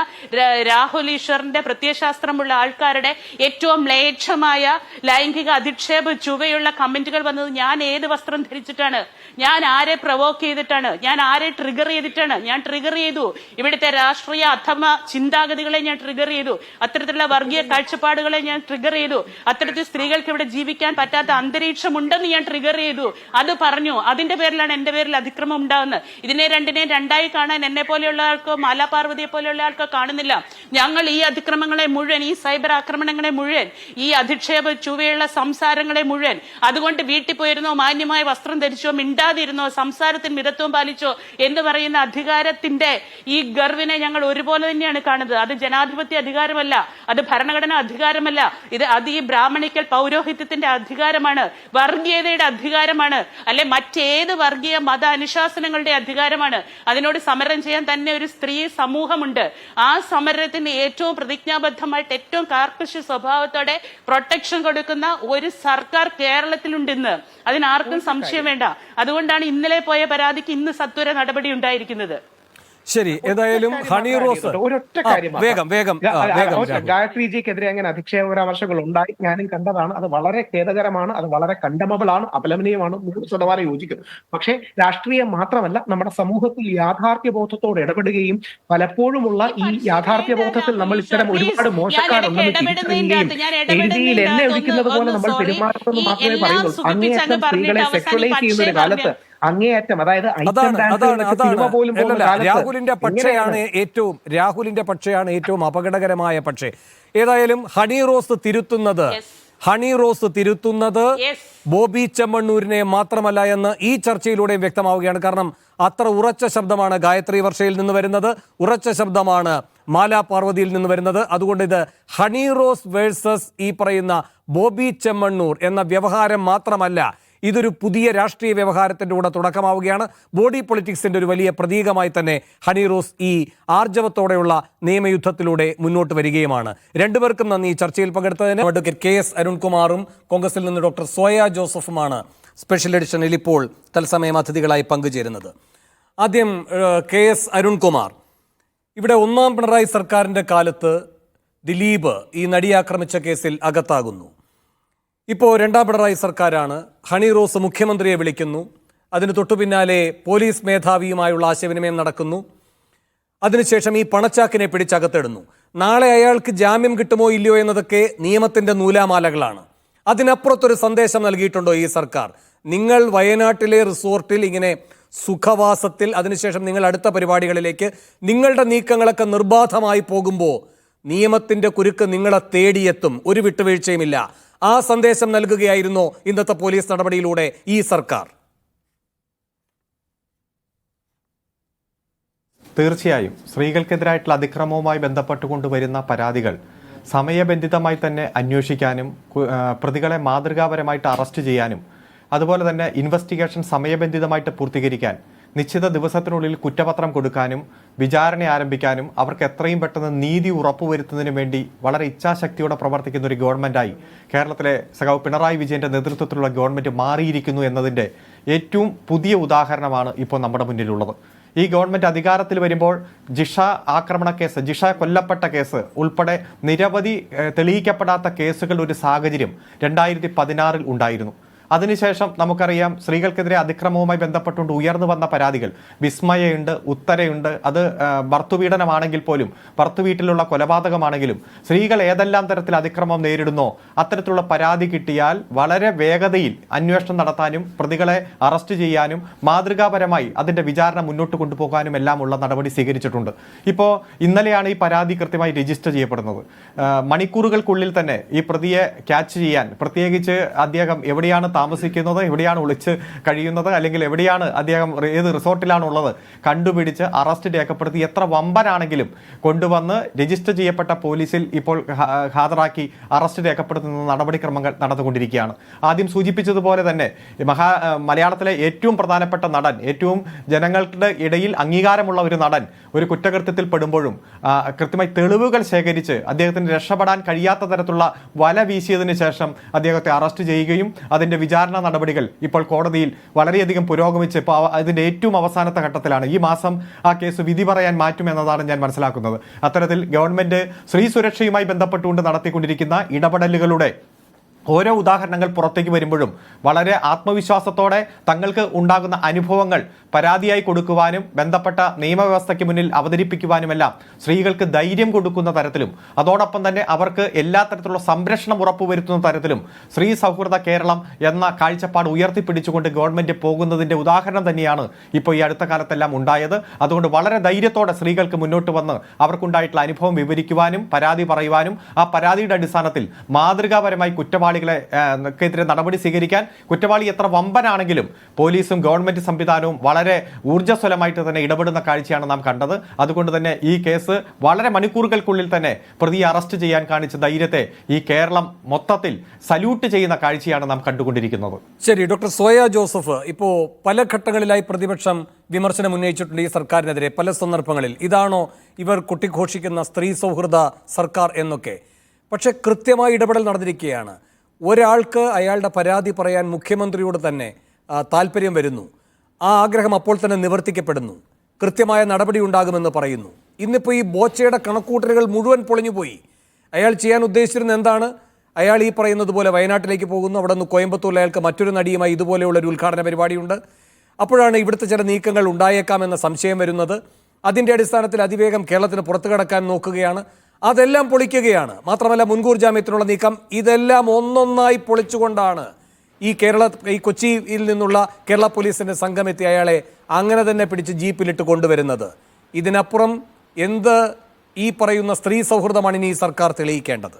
രാഹുൽ ഈശ്വറിന്റെ പ്രത്യയശാസ്ത്രമുള്ള ആൾക്കാരുടെ ഏറ്റവും മ്ലേച്ഛമായ ലൈംഗിക അധിക്ഷേപ ചുവയുള്ള കമന്റുകൾ വന്നത് ഞാൻ ഏത് വസ്ത്രം ധരിച്ചിട്ടാണ്, ഞാൻ ആരെ പ്രൊവോക്ക് ചെയ്തിട്ടാണ്, ഞാൻ ആരെ ട്രിഗർ ചെയ്തിട്ടാണ്. ഞാൻ ട്രിഗർ ചെയ്തു ഇവിടുത്തെ രാഷ്ട്രീയ അധമ ചിന്താഗതികളെ ഞാൻ ട്രിഗർ ചെയ്തു, അത്തരത്തിലുള്ള വർഗീയ കാഴ്ചപ്പാടുകളെ ഞാൻ ട്രിഗർ ചെയ്തു, അത്തരത്തിൽ സ്ത്രീകൾക്ക് ഇവിടെ ജീവിക്കാൻ പറ്റാത്ത അന്തരീക്ഷം ഉണ്ടെന്ന് ഞാൻ ട്രിഗർ ചെയ്തു. അത് പറഞ്ഞു. അതിന്റെ പേരിലാണ് എന്റെ പേരിൽ അതിക്രമം ഉണ്ടാകുന്നത്. ഇതിനെ രണ്ടിനെയും രണ്ടായി കാണാൻ എന്നെ പോലെയുള്ള ആൾക്കോ മാലാപാർവതിയെ പോലെയുള്ള ആൾക്കോ കാണുന്നില്ല. ഞങ്ങൾ ഈ അതിക്രമങ്ങളെ മുഴുവൻ, ഈ സൈബർ ആക്രമണങ്ങളെ മുഴുവൻ, ഈ അധിക്ഷേപ ചുവയുള്ള സംസാരങ്ങളെ മുഴുവൻ, അതുകൊണ്ട് വീട്ടിൽ പോയിരുന്നോ, മാന്യമായ വസ്ത്രം ധരിച്ചോ, മിണ്ടാതിരുന്നോ, സംസാരത്തിൽ മിതത്വം പാലിച്ചോ എന്ന് പറയുന്ന അധികാരത്തിന്റെ ഈ ഗർവിനെ ഞങ്ങൾ ഒരുപോലെ തന്നെയാണ് കാണുന്നത്. അത് ജനാധിപത്യ അധികാരമല്ല, അത് ഭരണഘടനാ അധികാരമല്ല, അത് ഈ ബ്രാഹ്മണിക്കൽ പൗരോഹിത്യത്തിന്റെ അധികാരമാണ്, വർഗീയതയുടെ അധികാരമാണ്, അല്ലെ മറ്റേത് വർഗീയ മത അനുശാസനങ്ങളുടെ അധികാരമാണ്. അതിനോട് സമരം ചെയ്യാൻ തന്നെ ഒരു സ്ത്രീ സമൂഹമുണ്ട്. ആ സമരത്തിന് ഏറ്റവും പ്രതിജ്ഞാബദ്ധമായിട്ട് ഏറ്റവും കാർക്കശ സ്വഭാവത്തോടെ പ്രൊട്ടക്ഷൻ കൊടുക്കുന്ന ഒരു സർക്കാർ കേരളത്തിലുണ്ടെന്ന് അതിനാർക്കും സംശയം വേണ്ട. അതുകൊണ്ടാണ് ഇന്നലെ പോയ പരാതിക്ക് ഇന്ന് സത്വര നടപടി ഉണ്ടായിരിക്കുന്നത്. ശരി, ഏതായാലും ഹണി റോസ് ഒരൊറ്റ കാര്യം, വേഗം ഗായത്രിജിക്കെതിരെ അങ്ങനെ അധിക്ഷേപ പരാമർശങ്ങൾ ഉണ്ടായി, ഞാനും കണ്ടതാണ്. അത് വളരെ ഖേദകരമാണ്, അത് വളരെ കണ്ടമബിൾ ആണ്, അപലപനീയമാണ്, 100% യോജിക്കും. പക്ഷേ രാഷ്ട്രീയം മാത്രമല്ല, നമ്മുടെ സമൂഹത്തിൽ യാഥാർത്ഥ്യ ബോധത്തോട് ഇടപെടുകയും പലപ്പോഴുമുള്ള ഈ യാഥാർത്ഥ്യ ബോധത്തിൽ നമ്മൾ ഇത്തരം ഒരുപാട് മോശക്കാരുണ്ടെന്ന് തിരിച്ചറിയുകയും എഴുതിയിൽ എന്നെ ഒഴിക്കുന്നത് പോലെ നമ്മൾ പെരുമാറുന്നത് മാത്രമേ പറയുള്ളൂ. അങ്ങേയറ്റം സ്ത്രീകളെ സെക്യുലൈസ് ചെയ്യുന്ന ഒരു കാലത്ത് അങ്ങേയറ്റം, അതായത് രാഹുലിന്റെ പക്ഷയാണ് ഏറ്റവും അപകടകരമായ പക്ഷേ. ഏതായാലും ഹണി റോസ് തിരുത്തുന്നത് ബോബി ചെമ്മണ്ണൂരിനെ മാത്രമല്ല എന്ന് ഈ ചർച്ചയിലൂടെ വ്യക്തമാവുകയാണ്. കാരണം അത്ര ഉറച്ച ശബ്ദമാണ് ഗായത്രി വർഷയിൽ നിന്ന് വരുന്നത്, ഉറച്ച ശബ്ദമാണ് മാലാ പാർവതിയിൽ നിന്ന് വരുന്നത്. അതുകൊണ്ട് ഇത് ഹണി റോസ് വേഴ്സസ് ഈ പറയുന്ന ബോബി ചെമ്മണ്ണൂർ എന്ന വ്യവഹാരം മാത്രമല്ല, ഇതൊരു പുതിയ രാഷ്ട്രീയ വ്യവഹാരത്തിൻ്റെ കൂടെ തുടക്കമാവുകയാണ്. ബോഡി പൊളിറ്റിക്സിന്റെ ഒരു വലിയ പ്രതീകമായി തന്നെ ഹണി റോസ് ഈ ആർജവത്തോടെയുള്ള നിയമയുദ്ധത്തിലൂടെ മുന്നോട്ട് വരികയുമാണ്. രണ്ടുപേർക്കും നന്ദി. ചർച്ചയിൽ പങ്കെടുത്തതിന് അഡ്വക്കേറ്റ് KS അരുൺകുമാറും കോൺഗ്രസിൽ നിന്ന് ഡോക്ടർ സോയ ജോസഫുമാണ് സ്പെഷ്യൽ എഡിഷനിൽ ഇപ്പോൾ തത്സമയം അതിഥികളായി പങ്കുചേരുന്നത്. ആദ്യം KS അരുൺകുമാർ, ഇവിടെ ഒന്നാം പിണറായി സർക്കാരിൻ്റെ കാലത്ത് ദിലീപ് ഈ നടിയെ ആക്രമിച്ച കേസിൽ അകത്താകുന്നു. ഇപ്പോൾ രണ്ടാം പിണറായി സർക്കാരാണ്. ഹണി റോസ് മുഖ്യമന്ത്രിയെ വിളിക്കുന്നു. അതിന് തൊട്ടു പിന്നാലെ പോലീസ് മേധാവിയുമായുള്ള ആശയവിനിമയം നടക്കുന്നു. അതിനുശേഷം ഈ പണച്ചാക്കിനെ പിടിച്ചകത്തിടുന്നു. നാളെ അയാൾക്ക് ജാമ്യം കിട്ടുമോ ഇല്ലയോ എന്നതൊക്കെ നിയമത്തിന്റെ നൂലാമാലകളാണ്. അതിനപ്പുറത്തൊരു സന്ദേശം നൽകിയിട്ടുണ്ടോ ഈ സർക്കാർ? നിങ്ങൾ വയനാട്ടിലെ റിസോർട്ടിൽ ഇങ്ങനെ സുഖവാസത്തിൽ, അതിനുശേഷം നിങ്ങൾ അടുത്ത പരിപാടികളിലേക്ക് നിങ്ങളുടെ നീക്കങ്ങളൊക്കെ നിർബാധമായി പോകുമ്പോൾ നിയമത്തിന്റെ കുരുക്ക് നിങ്ങളെ തേടിയെത്തും, ഒരു വിട്ടുവീഴ്ചയുമില്ല. ആ സന്ദേശം നൽകുകയായിരുന്നോ ഇന്നത്തെ പോലീസ് നടപടിയിലൂടെ ഈ സർക്കാർ? തീർച്ചയായും സ്ത്രീകൾക്കെതിരായിട്ടുള്ള അതിക്രമവുമായി ബന്ധപ്പെട്ടുകൊണ്ട് വരുന്ന പരാതികൾ സമയബന്ധിതമായി തന്നെ അന്വേഷിക്കാനും പ്രതികളെ മാതൃകാപരമായിട്ട് അറസ്റ്റ് ചെയ്യാനും അതുപോലെ തന്നെ ഇൻവെസ്റ്റിഗേഷൻ സമയബന്ധിതമായിട്ട് പൂർത്തീകരിക്കാൻ നിശ്ചിത ദിവസത്തിനുള്ളിൽ കുറ്റപത്രം കൊടുക്കാനും വിചാരണ ആരംഭിക്കാനും അവർക്ക് എത്രയും പെട്ടെന്ന് നീതി ഉറപ്പുവരുത്തുന്നതിന് വേണ്ടി വളരെ ഇച്ഛാശക്തിയോടെ പ്രവർത്തിക്കുന്ന ഒരു ഗവൺമെൻറ്റായി കേരളത്തിലെ സഖാവ് പിണറായി വിജയൻ്റെ നേതൃത്വത്തിലുള്ള ഗവൺമെൻറ് മാറിയിരിക്കുന്നു എന്നതിൻ്റെ ഏറ്റവും പുതിയ ഉദാഹരണമാണ് ഇപ്പോൾ നമ്മുടെ മുന്നിലുള്ളത്. ഈ ഗവൺമെൻറ് അധികാരത്തിൽ വരുമ്പോൾ ജിഷ ആക്രമണ കേസ്, ജിഷ കൊല്ലപ്പെട്ട കേസ് ഉൾപ്പെടെ നിരവധി തെളിയിക്കപ്പെടാത്ത കേസുകളുടെ ഒരു സാഹചര്യം 2016 ഉണ്ടായിരുന്നു. അതിനുശേഷം നമുക്കറിയാം സ്ത്രീകൾക്കെതിരെ അതിക്രമവുമായി ബന്ധപ്പെട്ടുകൊണ്ട് ഉയർന്നു വന്ന പരാതികൾ വിസ്മയുണ്ട്, ഉത്തരയുണ്ട്. അത് ഭർത്തുപീഡനമാണെങ്കിൽ പോലും, ഭർത്തുവീട്ടിലുള്ള കൊലപാതകമാണെങ്കിലും സ്ത്രീകൾ ഏതെല്ലാം തരത്തിൽ അതിക്രമം നേരിടുന്നോ അത്തരത്തിലുള്ള പരാതി കിട്ടിയാൽ വളരെ വേഗതയിൽ അന്വേഷണം നടത്താനും പ്രതികളെ അറസ്റ്റ് ചെയ്യാനും മാതൃകാപരമായി അതിൻ്റെ വിചാരണ മുന്നോട്ട് കൊണ്ടുപോകാനും എല്ലാമുള്ള നടപടി സ്വീകരിച്ചിട്ടുണ്ട്. ഇപ്പോൾ ഇന്നലെയാണ് ഈ പരാതി കൃത്യമായി രജിസ്റ്റർ ചെയ്യപ്പെടുന്നത്. മണിക്കൂറുകൾക്കുള്ളിൽ തന്നെ ഈ പ്രതിയെ ക്യാച്ച് ചെയ്യാൻ, പ്രത്യേകിച്ച് അദ്ദേഹം എവിടെയാണ് താമസിക്കുന്നത്, എവിടെയാണ് ഒളിച്ച് കഴിയുന്നത്, അല്ലെങ്കിൽ എവിടെയാണ് അദ്ദേഹം, ഏത് റിസോർട്ടിലാണ് ഉള്ളത് കണ്ടുപിടിച്ച് അറസ്റ്റ് രേഖപ്പെടുത്തി എത്ര വമ്പനാണെങ്കിലും കൊണ്ടുവന്ന് രജിസ്റ്റർ ചെയ്യപ്പെട്ട പോലീസിൽ ഇപ്പോൾ ഹാജരാക്കി അറസ്റ്റ് രേഖപ്പെടുത്തുന്ന നടപടിക്രമങ്ങൾ നടന്നുകൊണ്ടിരിക്കുകയാണ്. ആദ്യം സൂചിപ്പിച്ചതുപോലെ തന്നെ മലയാളത്തിലെ ഏറ്റവും പ്രധാനപ്പെട്ട നടൻ, ഏറ്റവും ജനങ്ങളുടെ ഇടയിൽ അംഗീകാരമുള്ള ഒരു നടൻ ഒരു കുറ്റകൃത്യത്തിൽ പെടുമ്പോഴും കൃത്യമായി തെളിവുകൾ ശേഖരിച്ച് അദ്ദേഹത്തിന് രക്ഷപ്പെടാൻ കഴിയാത്ത തരത്തിലുള്ള വല വീശിയതിനു ശേഷം അദ്ദേഹത്തെ അറസ്റ്റ് ചെയ്യുകയും അതിൻ്റെ വിചാരണ നടപടികൾ ഇപ്പോൾ കോടതിയിൽ വളരെയധികം പുരോഗമിച്ച് ഇപ്പോൾ അതിൻ്റെ ഏറ്റവും അവസാനത്തെ ഘട്ടത്തിലാണ്. ഈ മാസം ആ കേസ് വിധി പറയാൻ മാറ്റുമെന്നതാണ് ഞാൻ മനസ്സിലാക്കുന്നത്. അത്തരത്തിൽ ഗവൺമെൻറ് സ്ത്രീ സുരക്ഷയുമായി ബന്ധപ്പെട്ടുകൊണ്ട് നടത്തിക്കൊണ്ടിരിക്കുന്ന ഇടപെടലുകളുടെ ഓരോ ഉദാഹരണങ്ങൾ പുറത്തേക്ക് വരുമ്പോഴും വളരെ ആത്മവിശ്വാസത്തോടെ തങ്ങൾക്ക് ഉണ്ടാകുന്ന അനുഭവങ്ങൾ പരാതിയായി കൊടുക്കുവാനും ബന്ധപ്പെട്ട നിയമവ്യവസ്ഥയ്ക്ക് മുന്നിൽ അവതരിപ്പിക്കുവാനുമെല്ലാം സ്ത്രീകൾക്ക് ധൈര്യം കൊടുക്കുന്ന തരത്തിലും അതോടൊപ്പം തന്നെ അവർക്ക് എല്ലാ തരത്തിലുള്ള സംരക്ഷണം ഉറപ്പുവരുത്തുന്ന തരത്തിലും സ്ത്രീ സൗഹൃദ കേരളം എന്ന കാഴ്ചപ്പാട് ഉയർത്തിപ്പിടിച്ചുകൊണ്ട് ഗവൺമെൻറ് പോകുന്നതിൻ്റെ ഉദാഹരണം തന്നെയാണ് ഇപ്പോൾ ഈ അടുത്ത കാലത്തെല്ലാം ഉണ്ടായത്. അതുകൊണ്ട് വളരെ ധൈര്യത്തോടെ സ്ത്രീകൾക്ക് മുന്നോട്ട് വന്ന് അവർക്കുണ്ടായിട്ടുള്ള അനുഭവം വിവരിക്കുവാനും പരാതി പറയുവാനും ആ പരാതിയുടെ അടിസ്ഥാനത്തിൽ മാതൃകാപരമായി കുറ്റവാളികളെക്കെതിരെ നടപടി സ്വീകരിക്കാൻ, കുറ്റവാളി എത്ര വമ്പനാണെങ്കിലും പോലീസും ഗവൺമെന്റ് സംവിധാനവും വളരെ ഊർജ്ജസ്വലമായിട്ട് തന്നെ ഇടപെടുന്ന കാഴ്ചയാണ് നാം കണ്ടത്. അതുകൊണ്ട് തന്നെ ഈ കേസ് വളരെ മണിക്കൂറുകൾക്കുള്ളിൽ തന്നെ പ്രതിയെ അറസ്റ്റ് ചെയ്യാൻ കാണിച്ച ധൈര്യത്തെ ഈ കേരളം മൊത്തത്തിൽ സല്യൂട്ട് ചെയ്യുന്ന കാഴ്ചയാണ് നാം കണ്ടുകൊണ്ടിരിക്കുന്നത്. ശരി, ഡോക്ടർ സോയ ജോസഫ്, ഇപ്പോൾ പല ഘട്ടങ്ങളിലായി പ്രതിപക്ഷം വിമർശനം ഉന്നയിച്ചിട്ടുണ്ട് ഈ സർക്കാരിനെതിരെ പല സന്ദർഭങ്ങളിൽ. ഇതാണോ ഇവർ കൊട്ടിഘോഷിക്കുന്ന സ്ത്രീ സൗഹൃദ സർക്കാർ എന്നൊക്കെ? പക്ഷെ കൃത്യമായി ഇടപെടൽ നടന്നിരിക്കുകയാണ്. ഒരാൾക്ക് അയാളുടെ പരാതി പറയാൻ മുഖ്യമന്ത്രിയോട് തന്നെ താല്പര്യം വരുന്നു. ആ ആഗ്രഹം അപ്പോൾ തന്നെ നിവർത്തിക്കപ്പെടുന്നു. കൃത്യമായ നടപടി ഉണ്ടാകുമെന്ന് പറയുന്നു. ഇന്നിപ്പോൾ ഈ ബോച്ചയുടെ കണക്കൂട്ടലുകൾ മുഴുവൻ പൊളിഞ്ഞുപോയി. അയാൾ ചെയ്യാൻ ഉദ്ദേശിച്ചിരുന്നത് എന്താണ്? അയാൾ ഈ പറയുന്നത് പോലെ വയനാട്ടിലേക്ക് പോകുന്നു. അവിടെ നിന്ന് കോയമ്പത്തൂരിൽ അയാൾക്ക് മറ്റൊരു നടിയുമായി ഇതുപോലെയുള്ളൊരു ഉദ്ഘാടന പരിപാടിയുണ്ട്. അപ്പോഴാണ് ഇവിടുത്തെ ചില നീക്കങ്ങൾ ഉണ്ടായേക്കാമെന്ന സംശയം വരുന്നത്. അതിൻ്റെ അടിസ്ഥാനത്തിൽ അതിവേഗം കേരളത്തിന് പുറത്തു കടക്കാൻ നോക്കുകയാണ്. അതെല്ലാം പൊളിക്കുകയാണ്. മാത്രമല്ല മുൻകൂർ ജാമ്യത്തിനുള്ള നീക്കം, ഇതെല്ലാം ഒന്നൊന്നായി പൊളിച്ചുകൊണ്ടാണ് ഈ കൊച്ചിയിൽ നിന്നുള്ള കേരള പോലീസിന്റെ സംഘം എത്തി അയാളെ അങ്ങനെ തന്നെ പിടിച്ച് ജീപ്പിലിട്ട് കൊണ്ടുവരുന്നത്. ഇതിനപ്പുറം എന്ത് ഈ പറയുന്ന സ്ത്രീ സൗഹൃദമാണ് ഇനി ഈ സർക്കാർ തെളിയിക്കേണ്ടത്?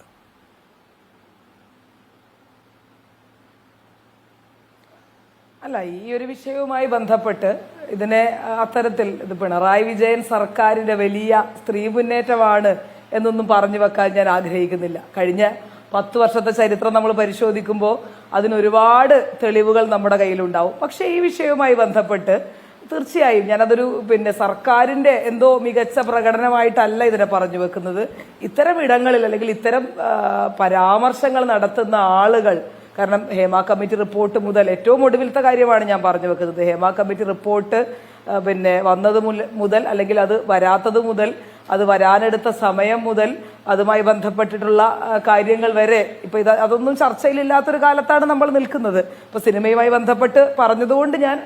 അല്ല, ഈ ഒരു വിഷയവുമായി ബന്ധപ്പെട്ട് ഇതിനെ അത്തരത്തിൽ ഇത് പിണറായി വിജയൻ സർക്കാരിന്റെ വലിയ സ്ത്രീ മുന്നേറ്റമാണ് എന്നൊന്നും പറഞ്ഞു വെക്കാൻ ഞാൻ ആഗ്രഹിക്കുന്നില്ല. കഴിഞ്ഞ 10 വർഷത്തെ ചരിത്രം നമ്മൾ പരിശോധിക്കുമ്പോൾ അതിനൊരുപാട് തെളിവുകൾ നമ്മുടെ കയ്യിലുണ്ടാവും. പക്ഷേ ഈ വിഷയവുമായി ബന്ധപ്പെട്ട് തീർച്ചയായും ഞാനതൊരു സർക്കാരിന്റെ എന്തോ മികച്ച പ്രകടനമായിട്ടല്ല ഇതിനെ പറഞ്ഞു വെക്കുന്നത്. ഇത്തരം ഇടങ്ങളിൽ അല്ലെങ്കിൽ ഇത്തരം പരാമർശങ്ങൾ നടത്തുന്ന ആളുകൾ, കാരണം ഹേമ കമ്മിറ്റി റിപ്പോർട്ട് മുതൽ ഏറ്റവും ഒടുവിലത്തെ കാര്യമാണ് ഞാൻ പറഞ്ഞു വെക്കുന്നത്. ഹേമ കമ്മിറ്റി റിപ്പോർട്ട് വന്നത് മുതൽ അല്ലെങ്കിൽ അത് വരാത്തത് മുതൽ, അത് വരാനെടുത്ത സമയം മുതൽ അതുമായി ബന്ധപ്പെട്ടിട്ടുള്ള കാര്യങ്ങൾ വരെ ഇപ്പൊ അതൊന്നും ചർച്ചയിലില്ലാത്തൊരു കാലത്താണ് നമ്മൾ നിൽക്കുന്നത്. ഇപ്പൊ സിനിമയുമായി ബന്ധപ്പെട്ട് പറഞ്ഞതുകൊണ്ട് ഞാൻ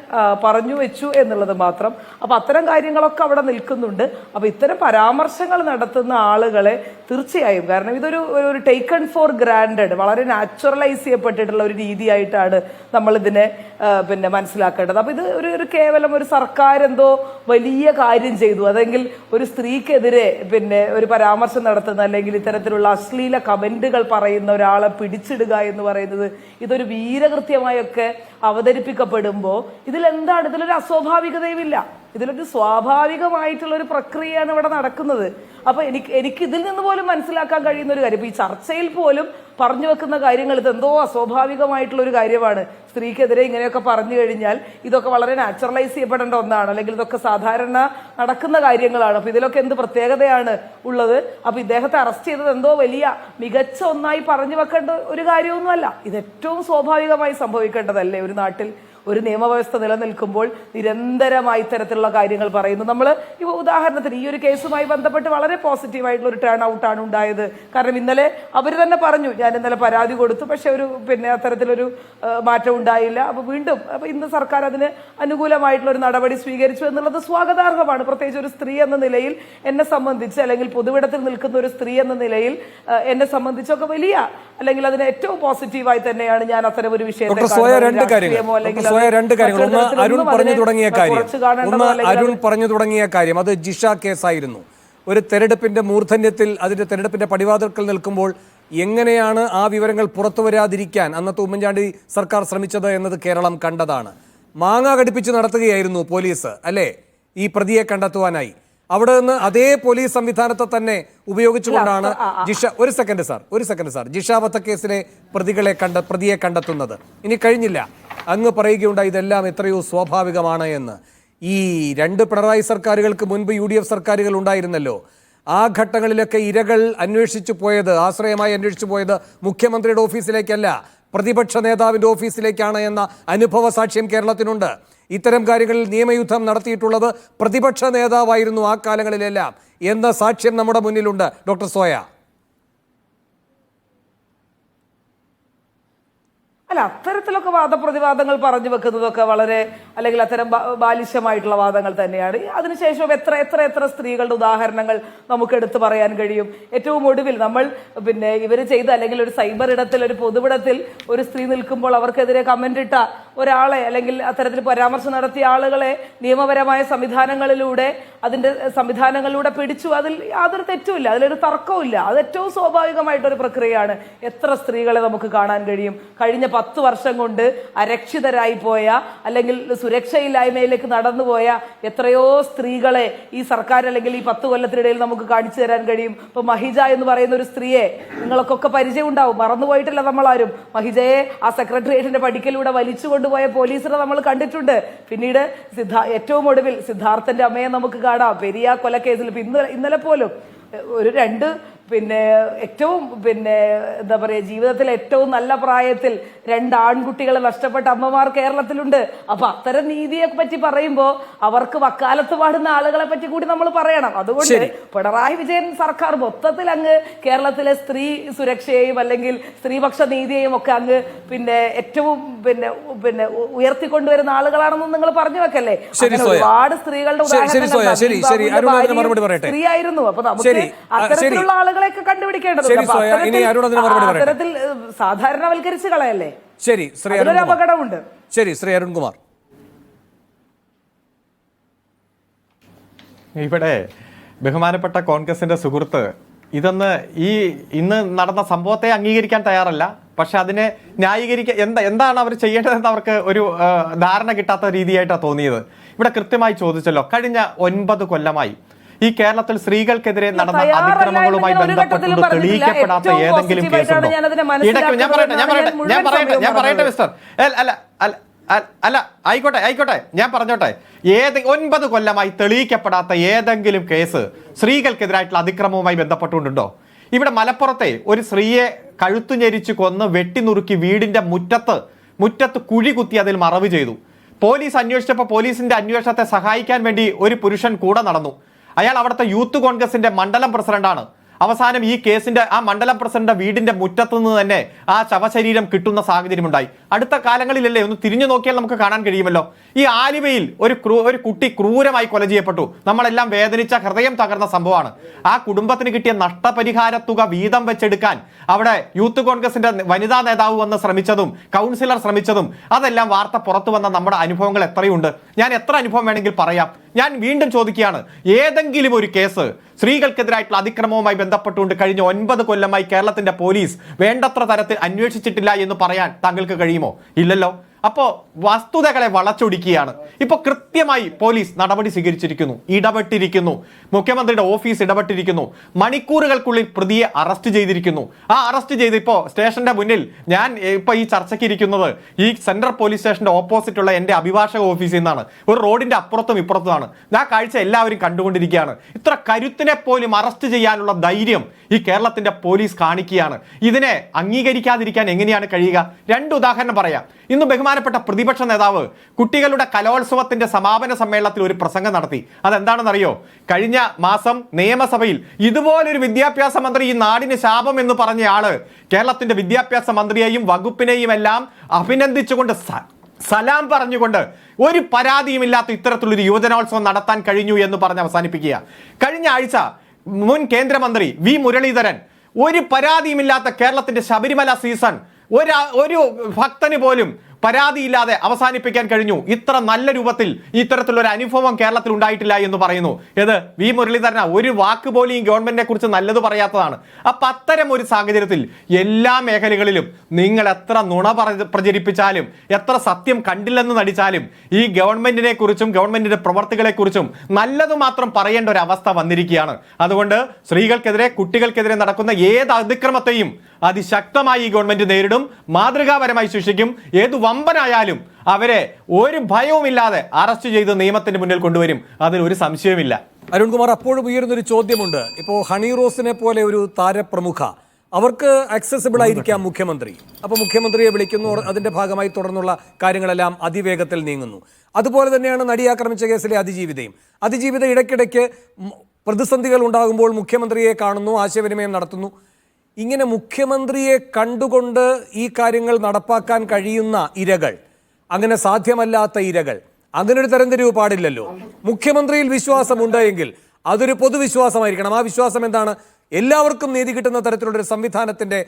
പറഞ്ഞു വെച്ചു എന്നുള്ളത് മാത്രം. അപ്പൊ അത്തരം കാര്യങ്ങളൊക്കെ അവിടെ നിൽക്കുന്നുണ്ട്. അപ്പൊ ഇത്തരം പരാമർശങ്ങൾ നടത്തുന്ന ആളുകളെ തീർച്ചയായും, കാരണം ഇതൊരു ടേക്കൺ ഫോർ ഗ്രാൻഡഡ്, വളരെ നാച്ചുറലൈസ് ചെയ്യപ്പെട്ടിട്ടുള്ള ഒരു രീതിയായിട്ടാണ് നമ്മൾ ഇതിനെ പിന്നെ മനസ്സിലാക്കേണ്ടത്. അപ്പൊ ഇത് ഒരു കേവലം ഒരു സർക്കാർ എന്തോ വലിയ കാര്യം ചെയ്തു, അതെങ്കിൽ ഒരു സ്ത്രീക്കെതിരെ പിന്നെ ഒരു പരാമർശം നടത്തുന്ന അല്ലെങ്കിൽ ഇത്തരത്തിലുള്ള അശ്ലീല കമന്റുകൾ പറയുന്ന ഒരാളെ പിടിച്ചിടുക എന്ന് പറയുന്നത് ഇതൊരു വീരകൃത്യമായൊക്കെ അവതരിപ്പിക്കപ്പെടുമ്പോൾ ഇതിലെന്താണ്, ഇതിലൊരു അസ്വാഭാവികതയുമില്ല, ഇതിലൊരു സ്വാഭാവികമായിട്ടുള്ള ഒരു പ്രക്രിയയാണ് ഇവിടെ നടക്കുന്നത്. അപ്പൊ എനിക്ക് ഇതിൽ നിന്ന് പോലും മനസ്സിലാക്കാൻ കഴിയുന്ന ഒരു കാര്യം, ഇപ്പൊ ഈ ചർച്ചയിൽ പോലും പറഞ്ഞു വെക്കുന്ന കാര്യങ്ങൾ ഇതെന്തോ അസ്വാഭാവികമായിട്ടുള്ള ഒരു കാര്യമാണ്. സ്ത്രീക്കെതിരെ ഇങ്ങനെയൊക്കെ പറഞ്ഞു കഴിഞ്ഞാൽ ഇതൊക്കെ വളരെ നാച്ചുറലൈസ് ചെയ്യപ്പെടേണ്ട ഒന്നാണ്, അല്ലെങ്കിൽ ഇതൊക്കെ സാധാരണ നടക്കുന്ന കാര്യങ്ങളാണ്. അപ്പൊ ഇതിലൊക്കെ എന്ത് പ്രത്യേകതയാണ് ഉള്ളത്? അപ്പൊ ഇദ്ദേഹത്തെ അറസ്റ്റ് ചെയ്തത് എന്തോ വലിയ മികച്ച ഒന്നായി പറഞ്ഞു വെക്കേണ്ട ഒരു കാര്യമൊന്നുമല്ല. ഇത് ഏറ്റവും സ്വാഭാവികമായി സംഭവിക്കേണ്ടതല്ലേ ഒരു നാട്ടിൽ? ഒരു നിയമവ്യവസ്ഥ നിലനിൽക്കുമ്പോൾ നിരന്തരമായി ഇത്തരത്തിലുള്ള കാര്യങ്ങൾ പറയുന്നു. നമ്മൾ ഇപ്പൊ ഉദാഹരണത്തിന് ഈ ഒരു കേസുമായി ബന്ധപ്പെട്ട് വളരെ പോസിറ്റീവായിട്ടുള്ള ഒരു ടേൺ ഔട്ടാണ് ഉണ്ടായത്. കാരണം ഇന്നലെ അവർ തന്നെ പറഞ്ഞു, ഞാൻ ഇന്നലെ പരാതി കൊടുത്തു, പക്ഷെ പിന്നെ അത്തരത്തിലൊരു മാറ്റം ഉണ്ടായില്ല. അപ്പൊ ഇന്ന് സർക്കാർ അതിന് അനുകൂലമായിട്ടുള്ള ഒരു നടപടി സ്വീകരിച്ചു എന്നുള്ളത് സ്വാഗതാർഹമാണ്. പ്രത്യേകിച്ച് ഒരു സ്ത്രീ എന്ന നിലയിൽ എന്നെ സംബന്ധിച്ച്, അല്ലെങ്കിൽ പൊതുവിടത്തിൽ നിൽക്കുന്ന ഒരു സ്ത്രീ എന്ന നിലയിൽ എന്നെ സംബന്ധിച്ചൊക്കെ വലിയ, അല്ലെങ്കിൽ അതിന് ഏറ്റവും പോസിറ്റീവായി തന്നെയാണ് ഞാൻ അത്തരം ഒരു വിഷയത്തെ അല്ലെങ്കിൽ രണ്ട് കാര്യങ്ങൾ. ഒന്ന് അരുൺ പറഞ്ഞു തുടങ്ങിയ കാര്യം അത് ജിഷ കേസായിരുന്നു. ഒരു തെരഞ്ഞെടുപ്പിന്റെ മൂർധന്യത്തിൽ, അതിന്റെ തെരഞ്ഞെടുപ്പിന്റെ പടിവാതിൽക്കൽ നിൽക്കുമ്പോൾ എങ്ങനെയാണ് ആ വിവരങ്ങൾ പുറത്തു വരാതിരിക്കാൻ അന്നത്തെ ഉമ്മൻചാണ്ടി സർക്കാർ ശ്രമിച്ചത് എന്നത് കേരളം കണ്ടതാണ്. മാങ്ങ കടിപ്പിച്ച് നടത്തുകയായിരുന്നു പോലീസ്, അല്ലേ, ഈ പ്രതിയെ കണ്ടെത്തുവാനായി. അവിടെ നിന്ന് അതേ പോലീസ് സംവിധാനത്തെ തന്നെ ഉപയോഗിച്ചുകൊണ്ടാണ് ഒരു സെക്കൻഡ് സാർ ജിഷ വധക്കേസിലെ പ്രതിയെ കണ്ടെത്തുന്നത്. ഇനി കഴിഞ്ഞില്ല, അങ്ങ് പറയുകയുണ്ടായി ഇതെല്ലാം എത്രയോ സ്വാഭാവികമാണ് എന്ന്. ഈ രണ്ട് പിണറായി സർക്കാരുകൾക്ക് മുൻപ് UDF സർക്കാരുകൾ ഉണ്ടായിരുന്നല്ലോ. ആ ഘട്ടങ്ങളിലൊക്കെ ഇരകൾ ആശ്രയമായി അന്വേഷിച്ചു പോയത് മുഖ്യമന്ത്രിയുടെ ഓഫീസിലേക്കല്ല, പ്രതിപക്ഷ നേതാവിന്റെ ഓഫീസിലേക്കാണ് എന്ന അനുഭവ സാക്ഷ്യം കേരളത്തിനുണ്ട്. ഇത്തരം കാര്യങ്ങളിൽ നിയമയുദ്ധം നടത്തിയിട്ടുള്ളത് പ്രതിപക്ഷ നേതാവായിരുന്നു ആ കാലങ്ങളിലെല്ലാം എന്ന സാക്ഷ്യം നമ്മുടെ മുന്നിലുണ്ട്. ഡോക്ടർ സോയ, അല്ല, അത്തരത്തിലൊക്കെ വാദപ്രതിവാദങ്ങൾ പറഞ്ഞു വെക്കുന്നതൊക്കെ വളരെ, അല്ലെങ്കിൽ അത്തരം ബാലിശമായിട്ടുള്ള വാദങ്ങൾ തന്നെയാണ്. അതിനുശേഷം എത്ര സ്ത്രീകളുടെ ഉദാഹരണങ്ങൾ നമുക്ക് എടുത്തു പറയാൻ കഴിയും. ഏറ്റവും ഒടുവിൽ നമ്മൾ പിന്നെ ഇവര് ചെയ്ത, അല്ലെങ്കിൽ ഒരു സൈബർ ഇടത്തിൽ, ഒരു പൊതുവിടത്തിൽ ഒരു സ്ത്രീ നിൽക്കുമ്പോൾ അവർക്കെതിരെ കമന്റ് ഇട്ട ഒരാളെ, അല്ലെങ്കിൽ അത്തരത്തിൽ പരാമർശം നടത്തിയ ആളുകളെ നിയമപരമായ സംവിധാനങ്ങളിലൂടെ പിടിച്ചു. അതിൽ യാതൊരു തെറ്റുമില്ല, അതിലൊരു തർക്കവുമില്ല. അത് ഏറ്റവും സ്വാഭാവികമായിട്ടൊരു പ്രക്രിയയാണ്. എത്ര സ്ത്രീകളെ നമുക്ക് കാണാൻ കഴിയും കഴിഞ്ഞ 10 വർഷം കൊണ്ട് അരക്ഷിതരായി പോയ, അല്ലെങ്കിൽ സുരക്ഷയില്ലായ്മയിലേക്ക് നടന്നുപോയ എത്രയോ സ്ത്രീകളെ ഈ സർക്കാർ, അല്ലെങ്കിൽ ഈ 10 കൊല്ലത്തിനിടയിൽ നമുക്ക് കാണിച്ചു തരാൻ കഴിയും. ഇപ്പൊ മഹിജ എന്ന് പറയുന്ന ഒരു സ്ത്രീയെ നിങ്ങൾക്കൊക്കെ പരിചയം ഉണ്ടാവും, മറന്നുപോയിട്ടില്ല നമ്മളാരും. മഹിജയെ ആ സെക്രട്ടേറിയറ്റിന്റെ പടിക്കലൂടെ വലിച്ചു കൊണ്ടുപോയ പോലീസിനെ നമ്മൾ കണ്ടിട്ടുണ്ട്. പിന്നീട് ഏറ്റവും ഒടുവിൽ സിദ്ധാർത്ഥന്റെ അമ്മയെ നമുക്ക് കാണാം പെരിയ കൊലക്കേസിൽ. ഇന്നലെ പോലും ഒരു ഏറ്റവും എന്താ പറയാ, ജീവിതത്തിൽ ഏറ്റവും നല്ല പ്രായത്തിൽ 2 ആൺകുട്ടികളെ നഷ്ടപ്പെട്ട അമ്മമാർ കേരളത്തിലുണ്ട്. അപ്പൊ അത്തരം നീതിയെ പറ്റി പറയുമ്പോൾ അവർക്ക് വക്കാലത്ത് പാടുന്ന ആളുകളെ പറ്റി കൂടി നമ്മൾ പറയണം. അതുകൊണ്ട് പിണറായി വിജയൻ സർക്കാർ മൊത്തത്തിൽ അങ്ങ് കേരളത്തിലെ സ്ത്രീ സുരക്ഷയെയും, അല്ലെങ്കിൽ സ്ത്രീപക്ഷ നീതിയെയും ഒക്കെ അങ്ങ് ഏറ്റവും ഉയർത്തിക്കൊണ്ടുവരുന്ന ആളുകളാണെന്നും നിങ്ങൾ പറഞ്ഞു വെക്കല്ലേ. ഒരുപാട് സ്ത്രീകളുടെ ഉദാഹരണം സ്ത്രീയായിരുന്നു. അപ്പൊ നമുക്ക് അത്തരത്തിലുള്ള ആളുകളെയൊക്കെ കണ്ടുപിടിക്കേണ്ടത് അത്തരത്തിൽ സാധാരണവൽക്കരിച്ച് കളയല്ലേ. ശരി, അതിലൊരു അപകടമുണ്ട്. ശരി, ശ്രീ അരുൺകുമാർ. ഇവിടെ ബഹുമാനപ്പെട്ട കോൺഗ്രസിന്റെ സുഹൃത്ത് ഇന്ന് നടന്ന സംഭവത്തെ അംഗീകരിക്കാൻ തയ്യാറല്ല. പക്ഷെ അതിനെ ന്യായീകരിക്കാൻ എന്താണ് അവർ ചെയ്യേണ്ടതെന്ന് അവർക്ക് ഒരു ധാരണ കിട്ടാത്ത രീതിയായിട്ടാണ് തോന്നിയത്. ഇവിടെ കൃത്യമായി ചോദിച്ചല്ലോ, കഴിഞ്ഞ 9 കൊല്ലമായി ഈ കേരളത്തിൽ സ്ത്രീകൾക്കെതിരെ നടന്ന അതിക്രമങ്ങളുമായി ബന്ധപ്പെട്ടുകൊണ്ട് തെളിയിക്കപ്പെടാത്ത ഏതെങ്കിലും കേസുണ്ടോ? ഞാൻ പറയട്ടെ മിസ്റ്റർ, അല്ല ആയിക്കോട്ടെ ഞാൻ പറഞ്ഞോട്ടെ. 9 കൊല്ലമായി തെളിയിക്കപ്പെടാത്ത ഏതെങ്കിലും കേസ് സ്ത്രീകൾക്കെതിരായിട്ടുള്ള അതിക്രമവുമായി ബന്ധപ്പെട്ടുകൊണ്ടുണ്ടോ? ഇവിടെ മലപ്പുറത്തെ ഒരു സ്ത്രീയെ കഴുത്തു ഞെരിച്ച് കൊന്ന് വെട്ടിനുറുക്കി വീടിന്റെ മുറ്റത്ത് കുഴി കുത്തി അതിൽ മറവ് ചെയ്തു. പോലീസ് അന്വേഷിച്ചപ്പോൾ പോലീസിന്റെ അന്വേഷണത്തെ സഹായിക്കാൻ വേണ്ടി ഒരു പുരുഷൻ കൂടെ നടന്നു. അയാൾ അവിടുത്തെ യൂത്ത് കോൺഗ്രസിന്റെ മണ്ഡലം പ്രസിഡന്റാണ്. അവസാനം ഈ കേസിന്റെ ആ മണ്ഡലം പ്രസിഡന്റ് വീടിന്റെ മുറ്റത്തു നിന്ന് തന്നെ ആ ശവശരീരം കിട്ടുന്ന സാഹചര്യമുണ്ടായി. അടുത്ത കാലങ്ങളിലല്ലേ, ഒന്ന് തിരിഞ്ഞു നോക്കിയാൽ നമുക്ക് കാണാൻ കഴിയുമല്ലോ. ഈ ആലുവയിൽ ഒരു കുട്ടി ക്രൂരമായി കൊല ചെയ്യപ്പെട്ടു. നമ്മളെല്ലാം വേദനിച്ച, ഹൃദയം തകർന്ന സംഭവമാണ്. ആ കുടുംബത്തിന് കിട്ടിയ നഷ്ടപരിഹാര തുക വീതം വെച്ചെടുക്കാൻ അവിടെ യൂത്ത് കോൺഗ്രസിന്റെ വനിതാ നേതാവ് വന്ന് ശ്രമിച്ചതും കൗൺസിലർ ശ്രമിച്ചതും അതെല്ലാം വാർത്ത പുറത്തു വന്ന നമ്മുടെ അനുഭവങ്ങൾ എത്രയുണ്ട്. ഞാൻ എത്ര അനുഭവം വേണമെങ്കിൽ പറയാം. ഞാൻ വീണ്ടും ചോദിക്കുകയാണ്, ഏതെങ്കിലും ഒരു കേസ് സ്ത്രീകൾക്കെതിരായിട്ടുള്ള അതിക്രമവുമായി ബന്ധപ്പെട്ടുകൊണ്ട് കഴിഞ്ഞ 9 കൊല്ലമായി കേരളത്തിന്റെ പോലീസ് വേണ്ടത്ര തരത്തിൽ അന്വേഷിച്ചിട്ടില്ല എന്ന് പറയാൻ താങ്കൾക്ക് കഴിയുമോ? ഇല്ലല്ലോ. അപ്പോ വസ്തുതകളെ വളച്ചൊടിക്കുകയാണ്. ഇപ്പൊ കൃത്യമായി പോലീസ് നടപടി സ്വീകരിച്ചിരിക്കുന്നു, ഇടപെട്ടിരിക്കുന്നു, മുഖ്യമന്ത്രിയുടെ ഓഫീസ് ഇടപെട്ടിരിക്കുന്നു. മണിക്കൂറുകൾക്കുള്ളിൽ പ്രതിയെ അറസ്റ്റ് ചെയ്തിരിക്കുന്നു. ആ അറസ്റ്റ് ചെയ്ത് ഇപ്പോ സ്റ്റേഷന്റെ മുന്നിൽ ഞാൻ ഇപ്പൊ ഈ ചർച്ചയ്ക്ക് ഇരിക്കുന്നത് ഈ സെൻട്രൽ പോലീസ് സ്റ്റേഷന്റെ ഓപ്പോസിറ്റ് ഉള്ള എന്റെ അഭിഭാഷക ഓഫീസിൽ നിന്നാണ്. ഒരു റോഡിന്റെ അപ്പുറത്തും ഇപ്പുറത്തുമാണ്. ആ കാഴ്ച എല്ലാവരും കണ്ടുകൊണ്ടിരിക്കുകയാണ്. ഇത്ര കരുത്തിനെ പോലും അറസ്റ്റ് ചെയ്യാനുള്ള ധൈര്യം ഈ കേരളത്തിന്റെ പോലീസ് കാണിക്കുകയാണ്. ഇതിനെ അംഗീകരിക്കാതിരിക്കാൻ എങ്ങനെയാണ് കഴിയുക? 2 ഉദാഹരണം പറയാം. ഇന്ന് ബഹുമാനപ്പെട്ട പ്രതിപക്ഷ നേതാവ് കുട്ടികളുടെ കലോത്സവത്തിന്റെ സമാപന സമ്മേളനത്തിൽ ഒരു പ്രസംഗം നടത്തി. അതെന്താണെന്നറിയോ? കഴിഞ്ഞ മാസം നിയമസഭയിൽ ഇതുപോലൊരു വിദ്യാഭ്യാസ മന്ത്രി ഈ നാടിന് ശാപം എന്ന് പറഞ്ഞ ആള് കേരളത്തിന്റെ വിദ്യാഭ്യാസ മന്ത്രിയെയും വകുപ്പിനെയും എല്ലാം അഭിനന്ദിച്ചുകൊണ്ട് സലാം പറഞ്ഞുകൊണ്ട് ഒരു പരാതിയുമില്ലാത്ത ഇത്തരത്തിലൊരു യുവജനോത്സവം നടത്താൻ കഴിഞ്ഞു എന്ന് പറഞ്ഞ് അവസാനിപ്പിക്കുക. കഴിഞ്ഞ ആഴ്ച മുൻ കേന്ദ്രമന്ത്രി വി മുരളീധരൻ ഒരു പരാതിയുമില്ലാത്ത കേരളത്തിന്റെ ശബരിമല സീസൺ ഒരു ഭക്തന് പോലും പരാതിയില്ലാതെ അവസാനിപ്പിക്കാൻ കഴിഞ്ഞു. ഇത്ര നല്ല രൂപത്തിൽ ഇത്തരത്തിലൊരു അനുഭവം കേരളത്തിൽ ഉണ്ടായിട്ടില്ല എന്ന് പറയുന്നു. ഏത് വി മുരളീധരൻ ഒരു വാക്ക് പോലും ഈ ഗവൺമെന്റിനെ കുറിച്ച് നല്ലത് പറയാത്തതാണ്. അപ്പൊ അത്തരം ഒരു സാഹചര്യത്തിൽ എല്ലാ മേഖലകളിലും നിങ്ങൾ എത്ര നുണ പ്രചരിപ്പിച്ചാലും എത്ര സത്യം കണ്ടില്ലെന്ന് നടിച്ചാലും ഈ ഗവൺമെന്റിനെ കുറിച്ചും ഗവൺമെന്റിന്റെ പ്രവർത്തികളെ കുറിച്ചും നല്ലത് മാത്രം പറയേണ്ട ഒരു അവസ്ഥ വന്നിരിക്കുകയാണ്. അതുകൊണ്ട് സ്ത്രീകൾക്കെതിരെ, കുട്ടികൾക്കെതിരെ നടക്കുന്ന ഏത് അതിക്രമത്തെയും അതിശക്തമായി ഈ ഗവൺമെന്റ് നേരിടും, മാതൃകാപരമായി ശിക്ഷിക്കും. ഏത് വമ്പനായാലും അവരെ ഒരു ഭയവുമില്ലാതെ അറസ്റ്റ് ചെയ്ത് നിയമത്തിന് മുന്നിൽ കൊണ്ടുവരും. അതിൽ ഒരു സംശയവുമില്ല. അരുൺകുമാർ, അപ്പോഴും ഉയരുന്നൊരു ചോദ്യമുണ്ട്. ഇപ്പോൾ ഹണി റോസിനെ പോലെ ഒരു താരപ്രമുഖ, അവർക്ക് ആക്സസിബിൾ ആയിരിക്കാം മുഖ്യമന്ത്രി. അപ്പോൾ മുഖ്യമന്ത്രിയെ വിളിക്കുന്നു, അതിന്റെ ഭാഗമായി തുടർന്നുള്ള കാര്യങ്ങളെല്ലാം അതിവേഗത്തിൽ നീങ്ങുന്നു. അതുപോലെ തന്നെയാണ് നടി ആക്രമിച്ച കേസിലെ അതിജീവിത ഇടയ്ക്കിടയ്ക്ക് പ്രതിസന്ധികൾ ഉണ്ടാകുമ്പോൾ മുഖ്യമന്ത്രിയെ കാണുന്നു, ആശയവിനിമയം നടത്തുന്നു. ഇങ്ങനെ മുഖ്യമന്ത്രിയെ കണ്ടുകൊണ്ട് ഈ കാര്യങ്ങൾ നടപ്പാക്കാൻ കഴിയുന്ന ഇരകൾ, അങ്ങനെ സാധ്യമല്ലാത്ത ഇരകൾ, അങ്ങനെ ഒരു തരംതിരിവ് പാടില്ലല്ലോ. മുഖ്യമന്ത്രിയിൽ വിശ്വാസമുണ്ട് എങ്കിൽ അതൊരു പൊതുവിശ്വാസമായിരിക്കണം. ആ വിശ്വാസം എന്താണ്? എല്ലാവർക്കും നീതി കിട്ടുന്ന തരത്തിലുള്ളൊരു സംവിധാനത്തിന്റെ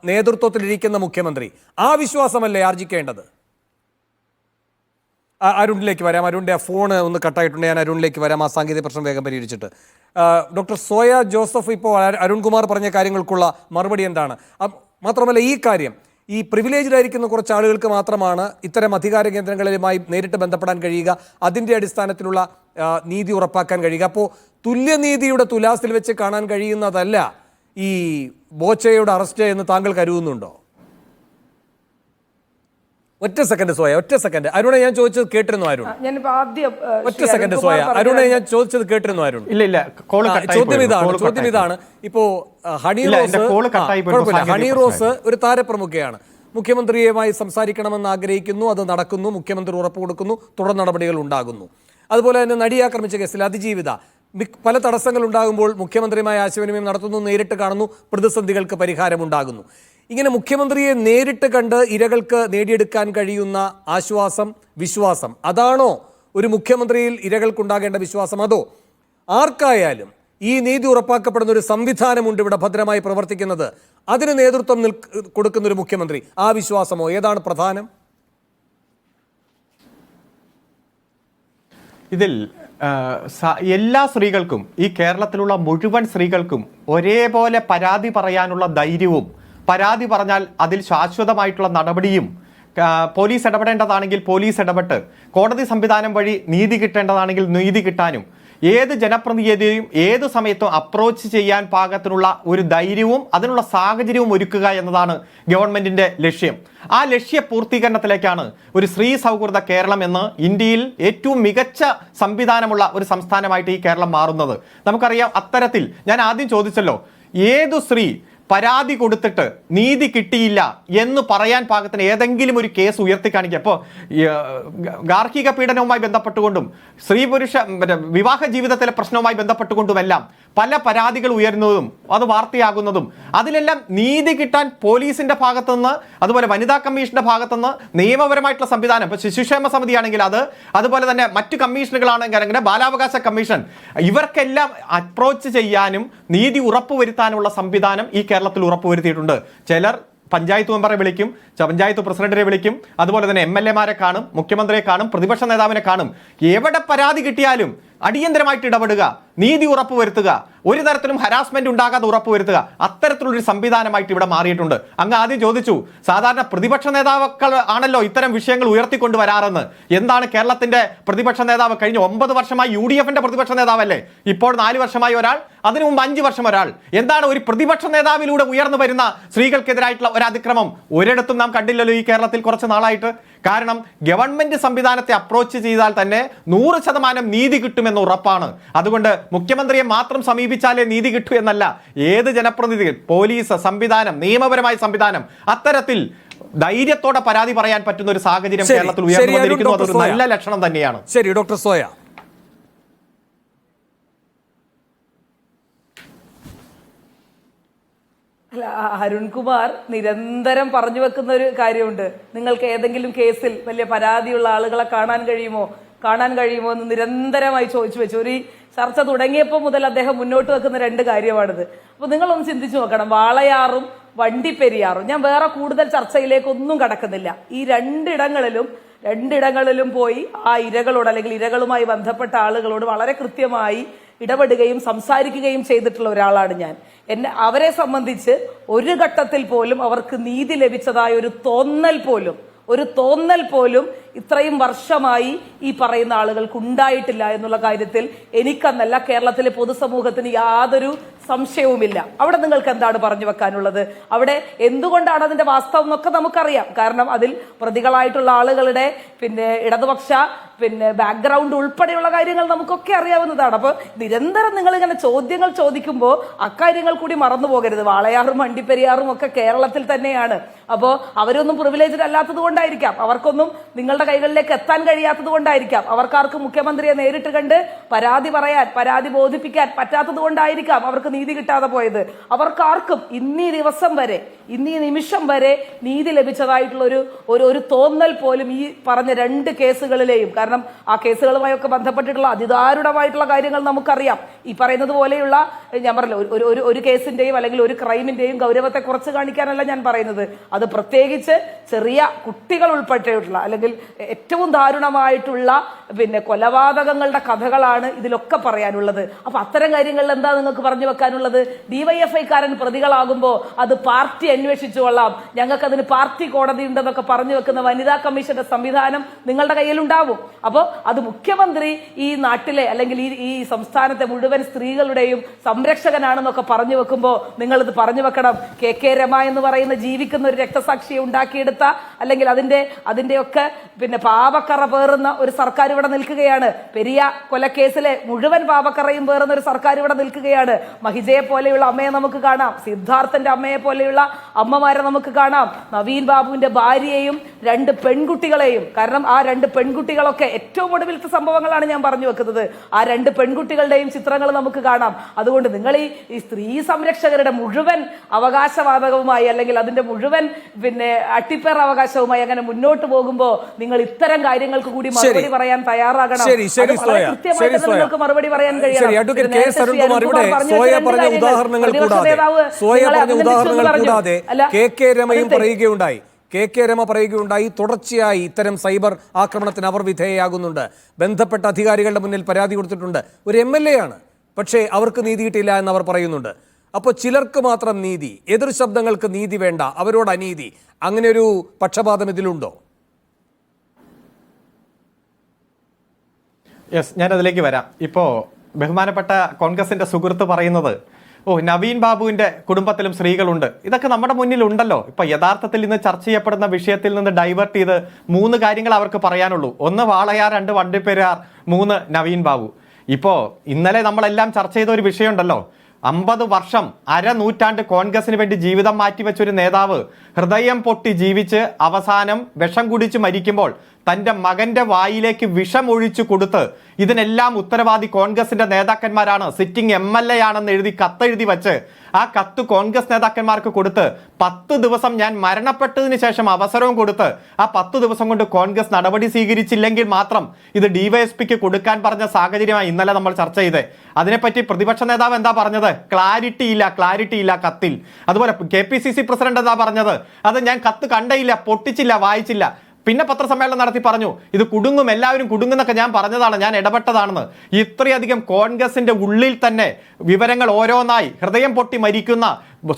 നേതൃത്വത്തിലിരിക്കുന്ന മുഖ്യമന്ത്രി. ആ വിശ്വാസമല്ലേ ആർജിക്കേണ്ടത്? അരുണിലേക്ക് വരാം. അരുണിൻ്റെ ആ ഫോണ് ഒന്ന് കട്ടായിട്ടുണ്ട്. ഞാൻ അരുണിലേക്ക് വരാം, ആ സാങ്കേതിക പ്രശ്നം വേഗം പരിഹരിച്ചിട്ട്. ഡോക്ടർ സോയ ജോസഫ്, ഇപ്പോൾ അരുൺകുമാർ പറഞ്ഞ കാര്യങ്ങൾക്കുള്ള മറുപടി എന്താണ്? മാത്രമല്ല, ഈ കാര്യം ഈ പ്രിവിലേജ്ഡ് ആയിരിക്കുന്ന കുറച്ച് ആളുകൾക്ക് മാത്രമാണ് ഇത്തരം അധികാര കേന്ദ്രങ്ങളുമായി നേരിട്ട് ബന്ധപ്പെടാൻ കഴിയുക, അതിൻ്റെ അടിസ്ഥാനത്തിലുള്ള നീതി ഉറപ്പാക്കാൻ കഴിയുക. അപ്പോൾ തുല്യനീതിയുടെ തുലാസിൽ വെച്ച് കാണാൻ കഴിയുന്നതല്ല ഈ ബോച്ചയുടെ അറസ്റ്റ് എന്ന് താങ്കൾ കരുതുന്നുണ്ടോ? ഒറ്റ സെക്കൻഡ് സോയ, ഒറ്റ സെക്കൻഡ്. അരുണെ, ഞാൻ ചോദിച്ചത് കേട്ടിരുന്നു അരുൺ? ഒറ്റ സെക്കൻഡ് സോയ, അരുണെ, ഞാൻ ചോദിച്ചത് കേട്ടിരുന്നു അരുൺ? ഇല്ല. ചോദ്യം ഇതാണ്. ഇപ്പോ ഹണി റോസ് ഒരു താരപ്രമുഖയാണ്. മുഖ്യമന്ത്രിയുമായി സംസാരിക്കണമെന്ന് ആഗ്രഹിക്കുന്നു, അത് നടക്കുന്നു, മുഖ്യമന്ത്രി ഉറപ്പ് കൊടുക്കുന്നു, തുടർ നടപടികൾ ഉണ്ടാകുന്നു. അതുപോലെ തന്നെ നടി ആക്രമിച്ച കേസിൽ അതിജീവിത പല തടസ്സങ്ങൾ ഉണ്ടാകുമ്പോൾ മുഖ്യമന്ത്രിയുമായി ആശയവിനിമയം നടത്തുന്നു, നേരിട്ട് കാണുന്നു, പ്രതിസന്ധികൾക്ക് പരിഹാരമുണ്ടാകുന്നു. ഇങ്ങനെ മുഖ്യമന്ത്രിയെ നേരിട്ട് കണ്ട് ഇരകൾക്ക് നേടിയെടുക്കാൻ കഴിയുന്ന ആശ്വാസം, വിശ്വാസം, അതാണോ ഒരു മുഖ്യമന്ത്രിയിൽ ഇരകൾക്കുണ്ടാകേണ്ട വിശ്വാസം? അതോ ആർക്കായാലും ഈ നീതി ഉറപ്പാക്കപ്പെടുന്ന ഒരു സംവിധാനമുണ്ട് ഇവിടെ ഭദ്രമായി പ്രവർത്തിക്കുന്നത്, അതിന് നേതൃത്വം കൊടുക്കുന്ന ഒരു മുഖ്യമന്ത്രി, ആ വിശ്വാസമോ? ഏതാണ് പ്രധാനം? ഇതിൽ എല്ലാ സ്ത്രീകൾക്കും, ഈ കേരളത്തിലുള്ള മുഴുവൻ സ്ത്രീകൾക്കും ഒരേപോലെ പരാതി പറയാനുള്ള ധൈര്യവും, പരാതി പറഞ്ഞാൽ അതിൽ ശാശ്വതമായിട്ടുള്ള നടപടിയും, പോലീസ് ഇടപെടേണ്ടതാണെങ്കിൽ പോലീസ് ഇടപെട്ട്, കോടതി സംവിധാനം വഴി നീതി കിട്ടേണ്ടതാണെങ്കിൽ നീതി കിട്ടാനും, ഏത് ജനപ്രതിനിധിയെയും ഏത് സമയത്തും അപ്രോച്ച് ചെയ്യാൻ പാകത്തിനുള്ള ഒരു ധൈര്യവും അതിനുള്ള സാഹചര്യവും ഒരുക്കുക എന്നതാണ് ഗവൺമെന്റിന്റെ ലക്ഷ്യം. ആ ലക്ഷ്യ പൂർത്തീകരണത്തിലേക്കാണ് ഒരു സ്ത്രീ സൗഹൃദ കേരളം എന്ന് ഇന്ത്യയിൽ ഏറ്റവും മികച്ച സംവിധാനമുള്ള ഒരു സംസ്ഥാനമായിട്ട് ഈ കേരളം മാറുന്നത്. നമുക്കറിയാം, അത്തരത്തിൽ ഞാൻ ആദ്യം ചോദിച്ചല്ലോ, ഏതു സ്ത്രീ പരാതി കൊടുത്തിട്ട് നീതി കിട്ടിയില്ല എന്ന് പറയാൻ പാകത്തിന് ഏതെങ്കിലും ഒരു കേസ് ഉയർത്തി കാണിക്കുക. ഇപ്പോൾ ഗാർഹിക പീഡനവുമായി ബന്ധപ്പെട്ടുകൊണ്ടും സ്ത്രീ പുരുഷ വിവാഹ ജീവിതത്തിലെ പ്രശ്നവുമായി ബന്ധപ്പെട്ടുകൊണ്ടുമെല്ലാം പല പരാതികൾ ഉയരുന്നതും അത് വാർത്തയാകുന്നതും അതിലെല്ലാം നീതി കിട്ടാൻ പോലീസിന്റെ ഭാഗത്തുനിന്ന് അതുപോലെ വനിതാ കമ്മീഷന്റെ ഭാഗത്തുനിന്ന് നിയമപരമായിട്ടുള്ള സംവിധാനം, ഇപ്പോൾ ശിശുക്ഷേമ സമിതിയാണെങ്കിൽ അതുപോലെ തന്നെ മറ്റു കമ്മീഷനുകളാണെങ്കിൽ ബാലാവകാശ കമ്മീഷൻ, ഇവർക്കെല്ലാം അപ്രോച്ച് ചെയ്യാനും നീതി ഉറപ്പുവരുത്താനുള്ള സംവിധാനം ഈ കേരളത്തിൽ ഉറപ്പുവരുത്തിയിട്ടുണ്ട്. ചിലർ പഞ്ചായത്ത് മെമ്പറെ വിളിക്കും, പഞ്ചായത്ത് പ്രസിഡന്റിനെ വിളിക്കും, അതുപോലെ തന്നെ MLA-മാരെ കാണും, മുഖ്യമന്ത്രിയെ കാണും, പ്രതിപക്ഷ നേതാവിനെ കാണും. എവിടെ പരാതി കിട്ടിയാലും അടിയന്തരമായിട്ട് ഇടപെടുക, നീതി ഉറപ്പുവരുത്തുക, ഒരു തരത്തിലും ഹരാസ്മെന്റ് ഉണ്ടാകാതെ ഉറപ്പുവരുത്തുക, അത്തരത്തിലുള്ളൊരു സംവിധാനമായിട്ട് ഇവിടെ മാറിയിട്ടുണ്ട്. അങ്ങ് ആദ്യം ചോദിച്ചു, സാധാരണ പ്രതിപക്ഷ നേതാക്കൾ ആണല്ലോ ഇത്തരം വിഷയങ്ങൾ ഉയർത്തിക്കൊണ്ട് വരാറെന്ന്. എന്താണ് കേരളത്തിന്റെ പ്രതിപക്ഷ നേതാവ്? കഴിഞ്ഞ 9 വർഷമായി UDF-ന്റെ പ്രതിപക്ഷ നേതാവല്ലേ, ഇപ്പോൾ 4 വർഷമായി ഒരാൾ, അതിനു മുമ്പ് 5 വർഷം ഒരാൾ. എന്താണ് ഒരു പ്രതിപക്ഷ നേതാവിലൂടെ ഉയർന്നു വരുന്ന സ്ത്രീകൾക്കെതിരായിട്ടുള്ള ഒരു അതിക്രമം? ഒരിടത്തും നാം കണ്ടില്ലല്ലോ ഈ കേരളത്തിൽ കുറച്ച് നാളായിട്ട്. കാരണം ഗവൺമെന്റ് സംവിധാനത്തെ അപ്രോച്ച് ചെയ്താൽ തന്നെ 100% നീതി കിട്ടുമെന്ന് ഉറപ്പാണ്. അതുകൊണ്ട് മുഖ്യമന്ത്രിയെ മാത്രം സമീപിച്ചാലേ നീതി കിട്ടൂ എന്നല്ല, ഏത് ജനപ്രതിനിധികൾ, പോലീസ് സംവിധാനം, നിയമപരമായ സംവിധാനം, അത്തരത്തിൽ ധൈര്യത്തോടെ പരാതി പറയാൻ പറ്റുന്ന ഒരു സാഹചര്യം കേരളത്തിൽ ഉയർന്നു വന്നിരിക്കുന്നു. അതൊരു നല്ല ലക്ഷണം തന്നെയാണ്. ശരി ഡോക്ടർ സോയ. അല്ല, അരുൺകുമാർ നിരന്തരം പറഞ്ഞു വെക്കുന്ന ഒരു കാര്യമുണ്ട്. നിങ്ങൾക്ക് ഏതെങ്കിലും കേസിൽ വലിയ പരാതിയുള്ള ആളുകളെ കാണാൻ കഴിയുമോ എന്ന് നിരന്തരമായി ചോദിച്ചു വെച്ചു. ഒരു ചർച്ച തുടങ്ങിയപ്പോൾ മുതൽ അദ്ദേഹം മുന്നോട്ട് വെക്കുന്ന 2 കാര്യമാണിത്. അപ്പൊ നിങ്ങളൊന്ന് ചിന്തിച്ചു നോക്കണം, വാളയാറും വണ്ടിപ്പെരിയാറും. ഞാൻ വേറെ കൂടുതൽ ചർച്ചയിലേക്കൊന്നും കടക്കുന്നില്ല. ഈ രണ്ടിടങ്ങളിലും പോയി ആ ഇരകളോട് അല്ലെങ്കിൽ ഇരകളുമായി ബന്ധപ്പെട്ട ആളുകളോട് വളരെ കൃത്യമായി ഇടപെടുകയും സംസാരിക്കുകയും ചെയ്തിട്ടുള്ള ഒരാളാണ് ഞാൻ. അവരെ സംബന്ധിച്ച് ഒരു ഘട്ടത്തിൽ പോലും അവർക്ക് നീതി ലഭിച്ചതായ ഒരു തോന്നൽ പോലും ഇത്രയും വർഷമായി ഈ പറയുന്ന ആളുകൾക്ക് ഉണ്ടായിട്ടില്ല എന്നുള്ള കാര്യത്തിൽ എനിക്കെന്നല്ല കേരളത്തിലെ പൊതുസമൂഹത്തിന് യാതൊരു സംശയവുമില്ല. അവിടെ നിങ്ങൾക്ക് എന്താണ് പറഞ്ഞു വെക്കാനുള്ളത്? അവിടെ എന്തുകൊണ്ടാണ് അതിന്റെ വാസ്തവം എന്നൊക്കെ നമുക്കറിയാം. കാരണം അതിൽ പ്രതികളായിട്ടുള്ള ആളുകളുടെ ഇടതുപക്ഷ ബാക്ക്ഗ്രൗണ്ട് ഉൾപ്പെടെയുള്ള കാര്യങ്ങൾ നമുക്കൊക്കെ അറിയാവുന്നതാണ്. അപ്പൊ നിരന്തരം നിങ്ങൾ ഇങ്ങനെ ചോദ്യങ്ങൾ ചോദിക്കുമ്പോൾ അക്കാര്യങ്ങൾ കൂടി മറന്നു പോകരുത്. വാളയാറും വണ്ടിപ്പെരിയാറും ഒക്കെ കേരളത്തിൽ തന്നെയാണ്. അപ്പോൾ അവരൊന്നും പ്രിവിലേജ്ഡ് അല്ലാത്തത് കൊണ്ടായിരിക്കാം, അവർക്കൊന്നും നിങ്ങളുടെ കൈകളിലേക്ക് എത്താൻ കഴിയാത്തത് കൊണ്ടായിരിക്കാം, അവർക്കാർക്കും മുഖ്യമന്ത്രിയെ നേരിട്ട് കണ്ട് പരാതി ബോധിപ്പിക്കാൻ പറ്റാത്തത് കൊണ്ടായിരിക്കാം അവർക്ക് നീതി കിട്ടാതെ പോയത്. അവർക്കാർക്കും ഇന്നീ നിമിഷം വരെ നീതി ലഭിച്ചതായിട്ടുള്ള ഒരു തോന്നൽ പോലും ഈ പറഞ്ഞ 2 കേസുകളിലെയും, കാരണം ആ കേസുകളുമായൊക്കെ ബന്ധപ്പെട്ടിട്ടുള്ള അതിദാരുണമായിട്ടുള്ള കാര്യങ്ങൾ നമുക്കറിയാം. ഈ പറയുന്നത് പോലെയുള്ള, ഞാൻ പറഞ്ഞില്ല, ഒരു കേസിന്റെയും അല്ലെങ്കിൽ ഒരു ക്രൈമിന്റെയും ഗൗരവത്തെ കുറച്ച് കാണിക്കാനല്ല ഞാൻ പറയുന്നത്. അത് പ്രത്യേകിച്ച് ചെറിയ കുട്ടികൾ ഉൾപ്പെട്ടിട്ടുള്ള അല്ലെങ്കിൽ ഏറ്റവും ദാരുണമായിട്ടുള്ള കൊലപാതകങ്ങളുടെ കഥകളാണ് ഇതിലൊക്കെ പറയാനുള്ളത്. അപ്പൊ അത്തരം കാര്യങ്ങളിൽ എന്താ നിങ്ങൾക്ക് പറഞ്ഞു വെക്കാനുള്ളത്? DYFI-കാരൻ പ്രതികളാകുമ്പോൾ അത് പാർട്ടി അന്വേഷിച്ചു കൊള്ളാം, ഞങ്ങൾക്ക് അതിന് പാർട്ടി കോടതി ഉണ്ടെന്നൊക്കെ പറഞ്ഞു വെക്കുന്ന വനിതാ കമ്മീഷന്റെ സംവിധാനം നിങ്ങളുടെ കയ്യിലുണ്ടാവും. അപ്പോൾ അത് മുഖ്യമന്ത്രി ഈ നാട്ടിലെ അല്ലെങ്കിൽ ഈ സംസ്ഥാനത്തെ മുഴുവൻ സ്ത്രീകളുടെയും സംരക്ഷകനാണെന്നൊക്കെ പറഞ്ഞു വെക്കുമ്പോൾ നിങ്ങളിത് പറഞ്ഞു വെക്കണം. KK രമ എന്ന് പറയുന്ന ജീവിക്കുന്ന ഒരു രക്തസാക്ഷിയെ ഉണ്ടാക്കിയെടുത്ത അല്ലെങ്കിൽ അതിന്റെയൊക്കെ പാപക്കറ പേറുന്ന ഒരു സർക്കാർ ഇവിടെ നിൽക്കുകയാണ്. പെരിയ കൊലക്കേസിലെ മുഴുവൻ പാപക്കറയും പേറുന്ന ഒരു സർക്കാർ ഇവിടെ നിൽക്കുകയാണ്. മഹിജയെ പോലെയുള്ള അമ്മയെ നമുക്ക് കാണാം, സിദ്ധാർത്ഥന്റെ അമ്മയെ പോലെയുള്ള അമ്മമാരെ നമുക്ക് കാണാം, നവീൻ ബാബുവിന്റെ ഭാര്യയെയും 2 പെൺകുട്ടികളെയും. കാരണം ആ 2 പെൺകുട്ടികളൊക്കെ ഏറ്റവും ഒടുവിലത്തെ സംഭവങ്ങളാണ് ഞാൻ പറഞ്ഞു വെക്കുന്നത്. ആ 2 പെൺകുട്ടികളുടെയും ചിത്രങ്ങൾ നമുക്ക് കാണാം. അതുകൊണ്ട് നിങ്ങൾ ഈ സ്ത്രീ സംരക്ഷകരുടെ മുഴുവൻ അവകാശവാദവുമായി അല്ലെങ്കിൽ അതിന്റെ മുഴുവൻ അട്ടിപ്പേർ അവകാശവുമായി അങ്ങനെ മുന്നോട്ട് പോകുമ്പോൾ നിങ്ങൾ ഇത്തരം കാര്യങ്ങൾക്ക് കൂടി മറുപടി പറയാൻ തയ്യാറാകണം. കൃത്യമായിട്ട് നിങ്ങൾക്ക് മറുപടി പറയാൻ കഴിയണം. KK രമ പറയുകയുണ്ടായി, തുടർച്ചയായി ഇത്തരം സൈബർ ആക്രമണത്തിന് അവർ വിധേയയാകുന്നുണ്ട്, ബന്ധപ്പെട്ട അധികാരികളുടെ മുന്നിൽ പരാതി കൊടുത്തിട്ടുണ്ട്. ഒരു MLA ആണ്, പക്ഷേ അവർക്ക് നീതി കിട്ടിയില്ല എന്ന് അവർ പറയുന്നുണ്ട്. അപ്പോൾ ചിലർക്ക് മാത്രം നീതി, എതിർ ശബ്ദങ്ങൾക്ക് നീതി വേണ്ട, അവരോട് അനീതി, അങ്ങനെ ഒരു പക്ഷപാതം ഇതിലുണ്ടോ? ഞാൻ അതിലേക്ക് വരാം. ഇപ്പോൾ ബഹുമാനപ്പെട്ട കോൺഗ്രസിന്റെ സുഹൃത്ത് പറയുന്നത്, നവീൻ ബാബുവിന്റെ കുടുംബത്തിലും സ്ത്രീകളുണ്ട്, ഇതൊക്കെ നമ്മുടെ മുന്നിൽ ഉണ്ടല്ലോ. ഇപ്പൊ യഥാർത്ഥത്തിൽ ഇന്ന് ചർച്ച ചെയ്യപ്പെടുന്ന വിഷയത്തിൽ നിന്ന് ഡൈവേർട്ട് ചെയ്ത് 3 കാര്യങ്ങൾ അവർക്ക് പറയാനുള്ളൂ. 1 വാളയാർ, 2 വണ്ടിപ്പെരിയാർ, 3 നവീൻ ബാബു. ഇപ്പോ ഇന്നലെ നമ്മളെല്ലാം ചർച്ച ചെയ്ത ഒരു വിഷയമുണ്ടല്ലോ, 50 വർഷം അരനൂറ്റാണ്ട് കോൺഗ്രസിന് വേണ്ടി ജീവിതം മാറ്റിവെച്ച ഒരു നേതാവ് ഹൃദയം പൊട്ടി ജീവിച്ച് അവസാനം വിഷം കുടിച്ച് മരിക്കുമ്പോൾ തൻ്റെ മകന്റെ വായിലേക്ക് വിഷം ഒഴിച്ചു കൊടുത്ത് ഇതിനെല്ലാം ഉത്തരവാദി കോൺഗ്രസിന്റെ നേതാക്കന്മാരാണ്, സിറ്റിംഗ് MLA ആണെന്ന് എഴുതി കത്തെഴുതി വെച്ച് ആ കത്ത് കോൺഗ്രസ് നേതാക്കന്മാർക്ക് കൊടുത്ത് 10 ദിവസം ഞാൻ മരണപ്പെട്ടതിന് ശേഷം അവസരവും കൊടുത്ത് ആ 10 ദിവസം കൊണ്ട് കോൺഗ്രസ് നടപടി സ്വീകരിച്ചില്ലെങ്കിൽ മാത്രം ഇത് DYSPക്ക് കൊടുക്കാൻ പറഞ്ഞ സാഹചര്യമായി ഇന്നലെ നമ്മൾ ചർച്ച ചെയ്തേ. അതിനെപ്പറ്റി പ്രതിപക്ഷ നേതാവ് എന്താ പറഞ്ഞത്? ക്ലാരിറ്റി ഇല്ല കത്തിൽ. അതുപോലെ KPCC പ്രസിഡന്റ് എന്താ പറഞ്ഞത്? അത് ഞാൻ കത്ത് കണ്ടയില്ല, പൊട്ടിച്ചില്ല, വായിച്ചില്ല. പിന്നെ പത്രസമ്മേളനം നടത്തി പറഞ്ഞു ഇത് കുടുങ്ങും, എല്ലാവരും കുടുങ്ങുന്നൊക്കെ ഞാൻ പറഞ്ഞതാണ്, ഞാൻ ഇടപെട്ടതാണെന്ന്. ഇത്രയധികം കോൺഗ്രസിന്റെ ഉള്ളിൽ തന്നെ വിവരങ്ങൾ ഓരോന്നായി ഹൃദയം പൊട്ടി മരിക്കുന്ന,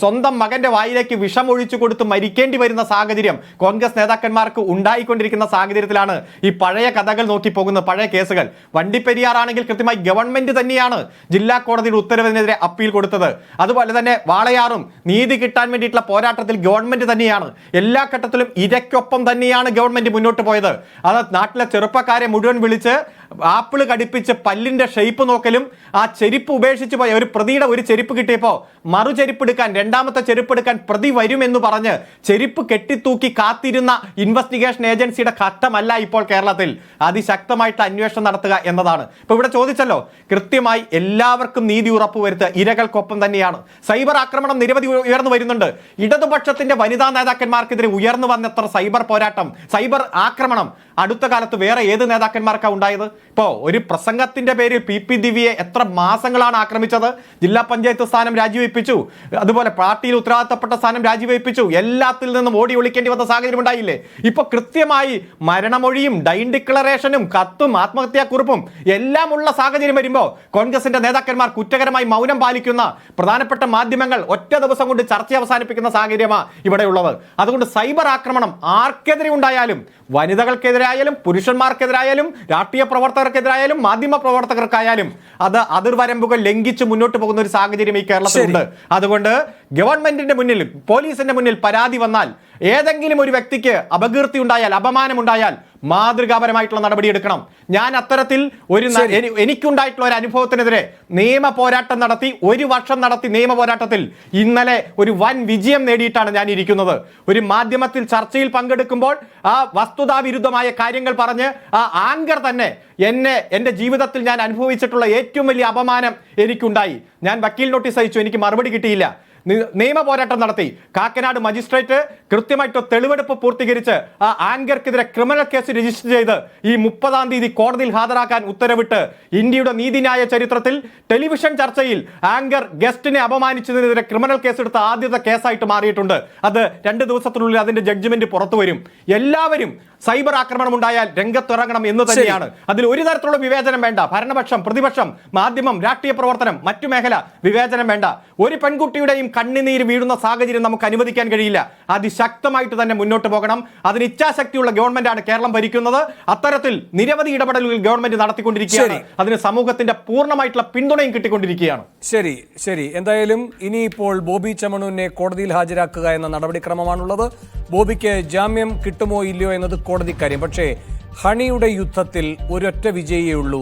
സ്വന്തം മകന്റെ വായിലേക്ക് വിഷം ഒഴിച്ചു കൊടുത്ത് മരിക്കേണ്ടി വരുന്ന സാഹചര്യം കോൺഗ്രസ് നേതാക്കന്മാർക്ക് ഉണ്ടായിക്കൊണ്ടിരിക്കുന്ന സാഹചര്യത്തിലാണ് ഈ പഴയ കഥകൾ നോക്കി പോകുന്നത്, പഴയ കേസുകൾ. വണ്ടിപ്പെരിയാറാണെങ്കിൽ കൃത്യമായി ഗവൺമെന്റ് തന്നെയാണ് ജില്ലാ കോടതിയുടെ ഉത്തരവിനെതിരെ അപ്പീൽ കൊടുത്തത്. അതുപോലെ തന്നെ വാളയാറും നീതി കിട്ടാൻ വേണ്ടിയിട്ടുള്ള പോരാട്ടത്തിൽ ഗവൺമെന്റ് തന്നെയാണ്. എല്ലാ ഘട്ടത്തിലും ഇരയ്ക്കൊപ്പം തന്നെയാണ് ഗവൺമെന്റ് മുന്നോട്ട് പോയത്. അത് നാട്ടിലെ ചെറുപ്പക്കാരെ മുഴുവൻ വിളിച്ച് ആപ്പിള് കടിപ്പിച്ച് പല്ലിന്റെ ഷേപ്പ് നോക്കലും ആ ചെരുപ്പ് ഉപേക്ഷിച്ച് പോയ ഒരു പ്രതിയുടെ ഒരു ചെരുപ്പ് കിട്ടിയപ്പോൾ മറു ചെരുപ്പെടുക്കാൻ, രണ്ടാമത്തെ ചെരുപ്പെടുക്കാൻ പ്രതി വരുമെന്ന് പറഞ്ഞ് ചെരുപ്പ് കെട്ടിത്തൂക്കി കാത്തിരുന്ന ഇൻവെസ്റ്റിഗേഷൻ ഏജൻസിയുടെ ഘട്ടമല്ല ഇപ്പോൾ കേരളത്തിൽ. അതിശക്തമായിട്ട് അന്വേഷണം നടത്തുക എന്നതാണ്. ഇപ്പൊ ഇവിടെ ചോദിച്ചല്ലോ, കൃത്യമായി എല്ലാവർക്കും നീതി ഉറപ്പുവരുത്തുക ഇരകൾക്കൊപ്പം തന്നെയാണ്. സൈബർ ആക്രമണം നിരവധി ഉയർന്നു വരുന്നുണ്ട്. ഇടതുപക്ഷത്തിന്റെ വനിതാ നേതാക്കന്മാർക്കെതിരെ ഉയർന്നു വന്നെത്ര സൈബർ പോരാട്ടം, സൈബർ ആക്രമണം അടുത്ത കാലത്ത് വേറെ ഏത് നേതാക്കന്മാർക്കാണ് ഉണ്ടായത്? ഇപ്പോ ഒരു പ്രസംഗത്തിന്റെ പേരിൽ PP ദിവ്യയെ എത്ര മാസങ്ങളാണ് ആക്രമിച്ചത്? ജില്ലാ പഞ്ചായത്ത് സ്ഥാനം രാജിവെപ്പിച്ചു, അതുപോലെ പാർട്ടിയിൽ ഉത്തരവാദിത്തപ്പെട്ട സ്ഥാനം രാജിവെപ്പിച്ചു, എല്ലാത്തിൽ നിന്നും ഓടി ഒളിക്കേണ്ടി വന്ന സാഹചര്യം ഉണ്ടായില്ലേ? ഇപ്പൊ കൃത്യമായി മരണമൊഴിയും ഡൈൻ ഡിക്ലറേഷനും കത്തും ആത്മഹത്യാക്കുറിപ്പും എല്ലാം ഉള്ള സാഹചര്യം വരുമ്പോൾ കോൺഗ്രസിന്റെ നേതാക്കന്മാർ കുറ്റകരമായി മൗനം പാലിക്കുന്ന, പ്രധാനപ്പെട്ട മാധ്യമങ്ങൾ ഒറ്റ ദിവസം കൊണ്ട് ചർച്ച അവസാനിപ്പിക്കുന്ന സാഹചര്യമാണ് ഇവിടെ ഉള്ളത്. അതുകൊണ്ട് സൈബർ ആക്രമണം ആർക്കെതിരെ ഉണ്ടായാലും, വനിതകൾക്കെതിരായാലും പുരുഷന്മാർക്കെതിരായാലും രാഷ്ട്രീയ പ്രവർത്തകർക്കെതിരായാലും മാധ്യമ പ്രവർത്തകർക്കായാലും അത് അതിർവരമ്പുകൾ ലംഘിച്ച് മുന്നോട്ട് പോകുന്ന ഒരു സാഹചര്യം ഈ കേരളത്തിലുണ്ട്. അതുകൊണ്ട് ഗവൺമെന്റിന്റെ മുന്നിൽ, പോലീസിന്റെ മുന്നിൽ പരാതി വന്നാൽ, ഏതെങ്കിലും ഒരു വ്യക്തിക്ക് അപകീർത്തി ഉണ്ടായാൽ, അപമാനമുണ്ടായാൽ മാതൃകാപരമായിട്ടുള്ള നടപടിയെടുക്കണം. ഞാൻ അത്തരത്തിൽ എനിക്കുണ്ടായിട്ടുള്ള ഒരു അനുഭവത്തിനെതിരെ നിയമ പോരാട്ടം നടത്തി, 1 വർഷം നടത്തി നിയമ പോരാട്ടത്തിൽ ഇന്നലെ ഒരു വൻ വിജയം നേടിയിട്ടാണ് ഞാൻ ഇരിക്കുന്നത്. ഒരു മാധ്യമത്തിൽ ചർച്ചയിൽ പങ്കെടുക്കുമ്പോൾ ആ വസ്തുതാവിരുദ്ധമായ കാര്യങ്ങൾ പറഞ്ഞ് ആ ആങ്കർ തന്നെ എൻ്റെ ജീവിതത്തിൽ ഞാൻ അനുഭവിച്ചിട്ടുള്ള ഏറ്റവും വലിയ അപമാനം എനിക്കുണ്ടായി. ഞാൻ വക്കീൽ നോട്ടീസ് അയച്ചു, എനിക്ക് മറുപടി കിട്ടിയില്ല. നിയമ പോരാട്ടം നടത്തി. കാക്കനാട് മജിസ്ട്രേറ്റ് കൃത്യമായിട്ട് തെളിവെടുപ്പ് പൂർത്തീകരിച്ച് ആ ആങ്കർക്കെതിരെ ക്രിമിനൽ കേസ് രജിസ്റ്റർ ചെയ്ത് ഈ 30-ാം തീയതി കോടതിയിൽ ഹാജരാക്കാൻ ഉത്തരവിട്ട് ഇന്ത്യയുടെ നീതിന്യായ ചരിത്രത്തിൽ ടെലിവിഷൻ ചർച്ചയിൽ ആങ്കർ ഗസ്റ്റിനെ അപമാനിച്ചതിനെതിരെ ക്രിമിനൽ കേസെടുത്ത ആദ്യത്തെ കേസായിട്ട് മാറിയിട്ടുണ്ട്. അത് 2 ദിവസത്തിനുള്ളിൽ അതിന്റെ ജഡ്ജ്മെന്റ് പുറത്തു വരും. എല്ലാവരും സൈബർ ആക്രമണം ഉണ്ടായാൽ രംഗത്തിറങ്ങണം എന്ന് തന്നെയാണ്. അതിൽ ഒരു തരത്തിലുള്ള വിവേചനം വേണ്ട. ഭരണപക്ഷം, പ്രതിപക്ഷം, മാധ്യമം, രാഷ്ട്രീയ പ്രവർത്തനം, മറ്റു മേഖല വിവേചനം വേണ്ട. ഒരു പെൺകുട്ടിയുടെയും കണ്ണുനീര് വീഴുന്ന സാഹചര്യം നമുക്ക് അനുവദിക്കാൻ കഴിയില്ല. അതിശക്തമായിട്ട് തന്നെ മുന്നോട്ട് പോകണം. അതിന് ഇച്ഛാശക്തിയുള്ള ഗവൺമെന്റാണ് കേരളം ഭരിക്കുന്നത്. അത്തരത്തിൽ നിരവധി ഇടപെടലുകൾ ഗവൺമെന്റ് നടത്തിക്കൊണ്ടിരിക്കുകയാണ്. അതിന് സമൂഹത്തിന്റെ പൂർണ്ണമായിട്ടുള്ള പിന്തുണയും കിട്ടിക്കൊണ്ടിരിക്കുകയാണ്. ശരി. എന്തായാലും ഇനിയിപ്പോൾ ബോബി ചെമ്മണ്ണൂരിനെ കോടതിയിൽ ഹാജരാക്കുക എന്ന നടപടിക്രമമാണുള്ളത്. ബോബിക്ക് ജാമ്യം കിട്ടുമോ ഇല്ലയോ എന്നത് കോടതിക്കാര്യം. പക്ഷേ ഹണിയുടെ യുദ്ധത്തിൽ ഒരൊറ്റ വിജയിയേ ഉള്ളൂ.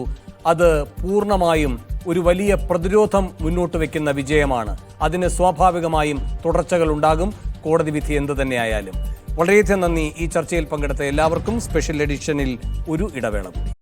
അത് പൂർണ്ണമായും ഒരു വലിയ പ്രതിരോധം മുന്നോട്ട് വെക്കുന്ന വിജയമാണ്. അതിന് സ്വാഭാവികമായും തുടർച്ചകൾ ഉണ്ടാകും, കോടതി വിധി എന്ത് തന്നെയായാലും. വളരെയധികം നന്ദി ഈ ചർച്ചയിൽ പങ്കെടുത്ത എല്ലാവർക്കും. സ്പെഷ്യൽ എഡിഷനിൽ ഒരു ഇടവേള കൂടി.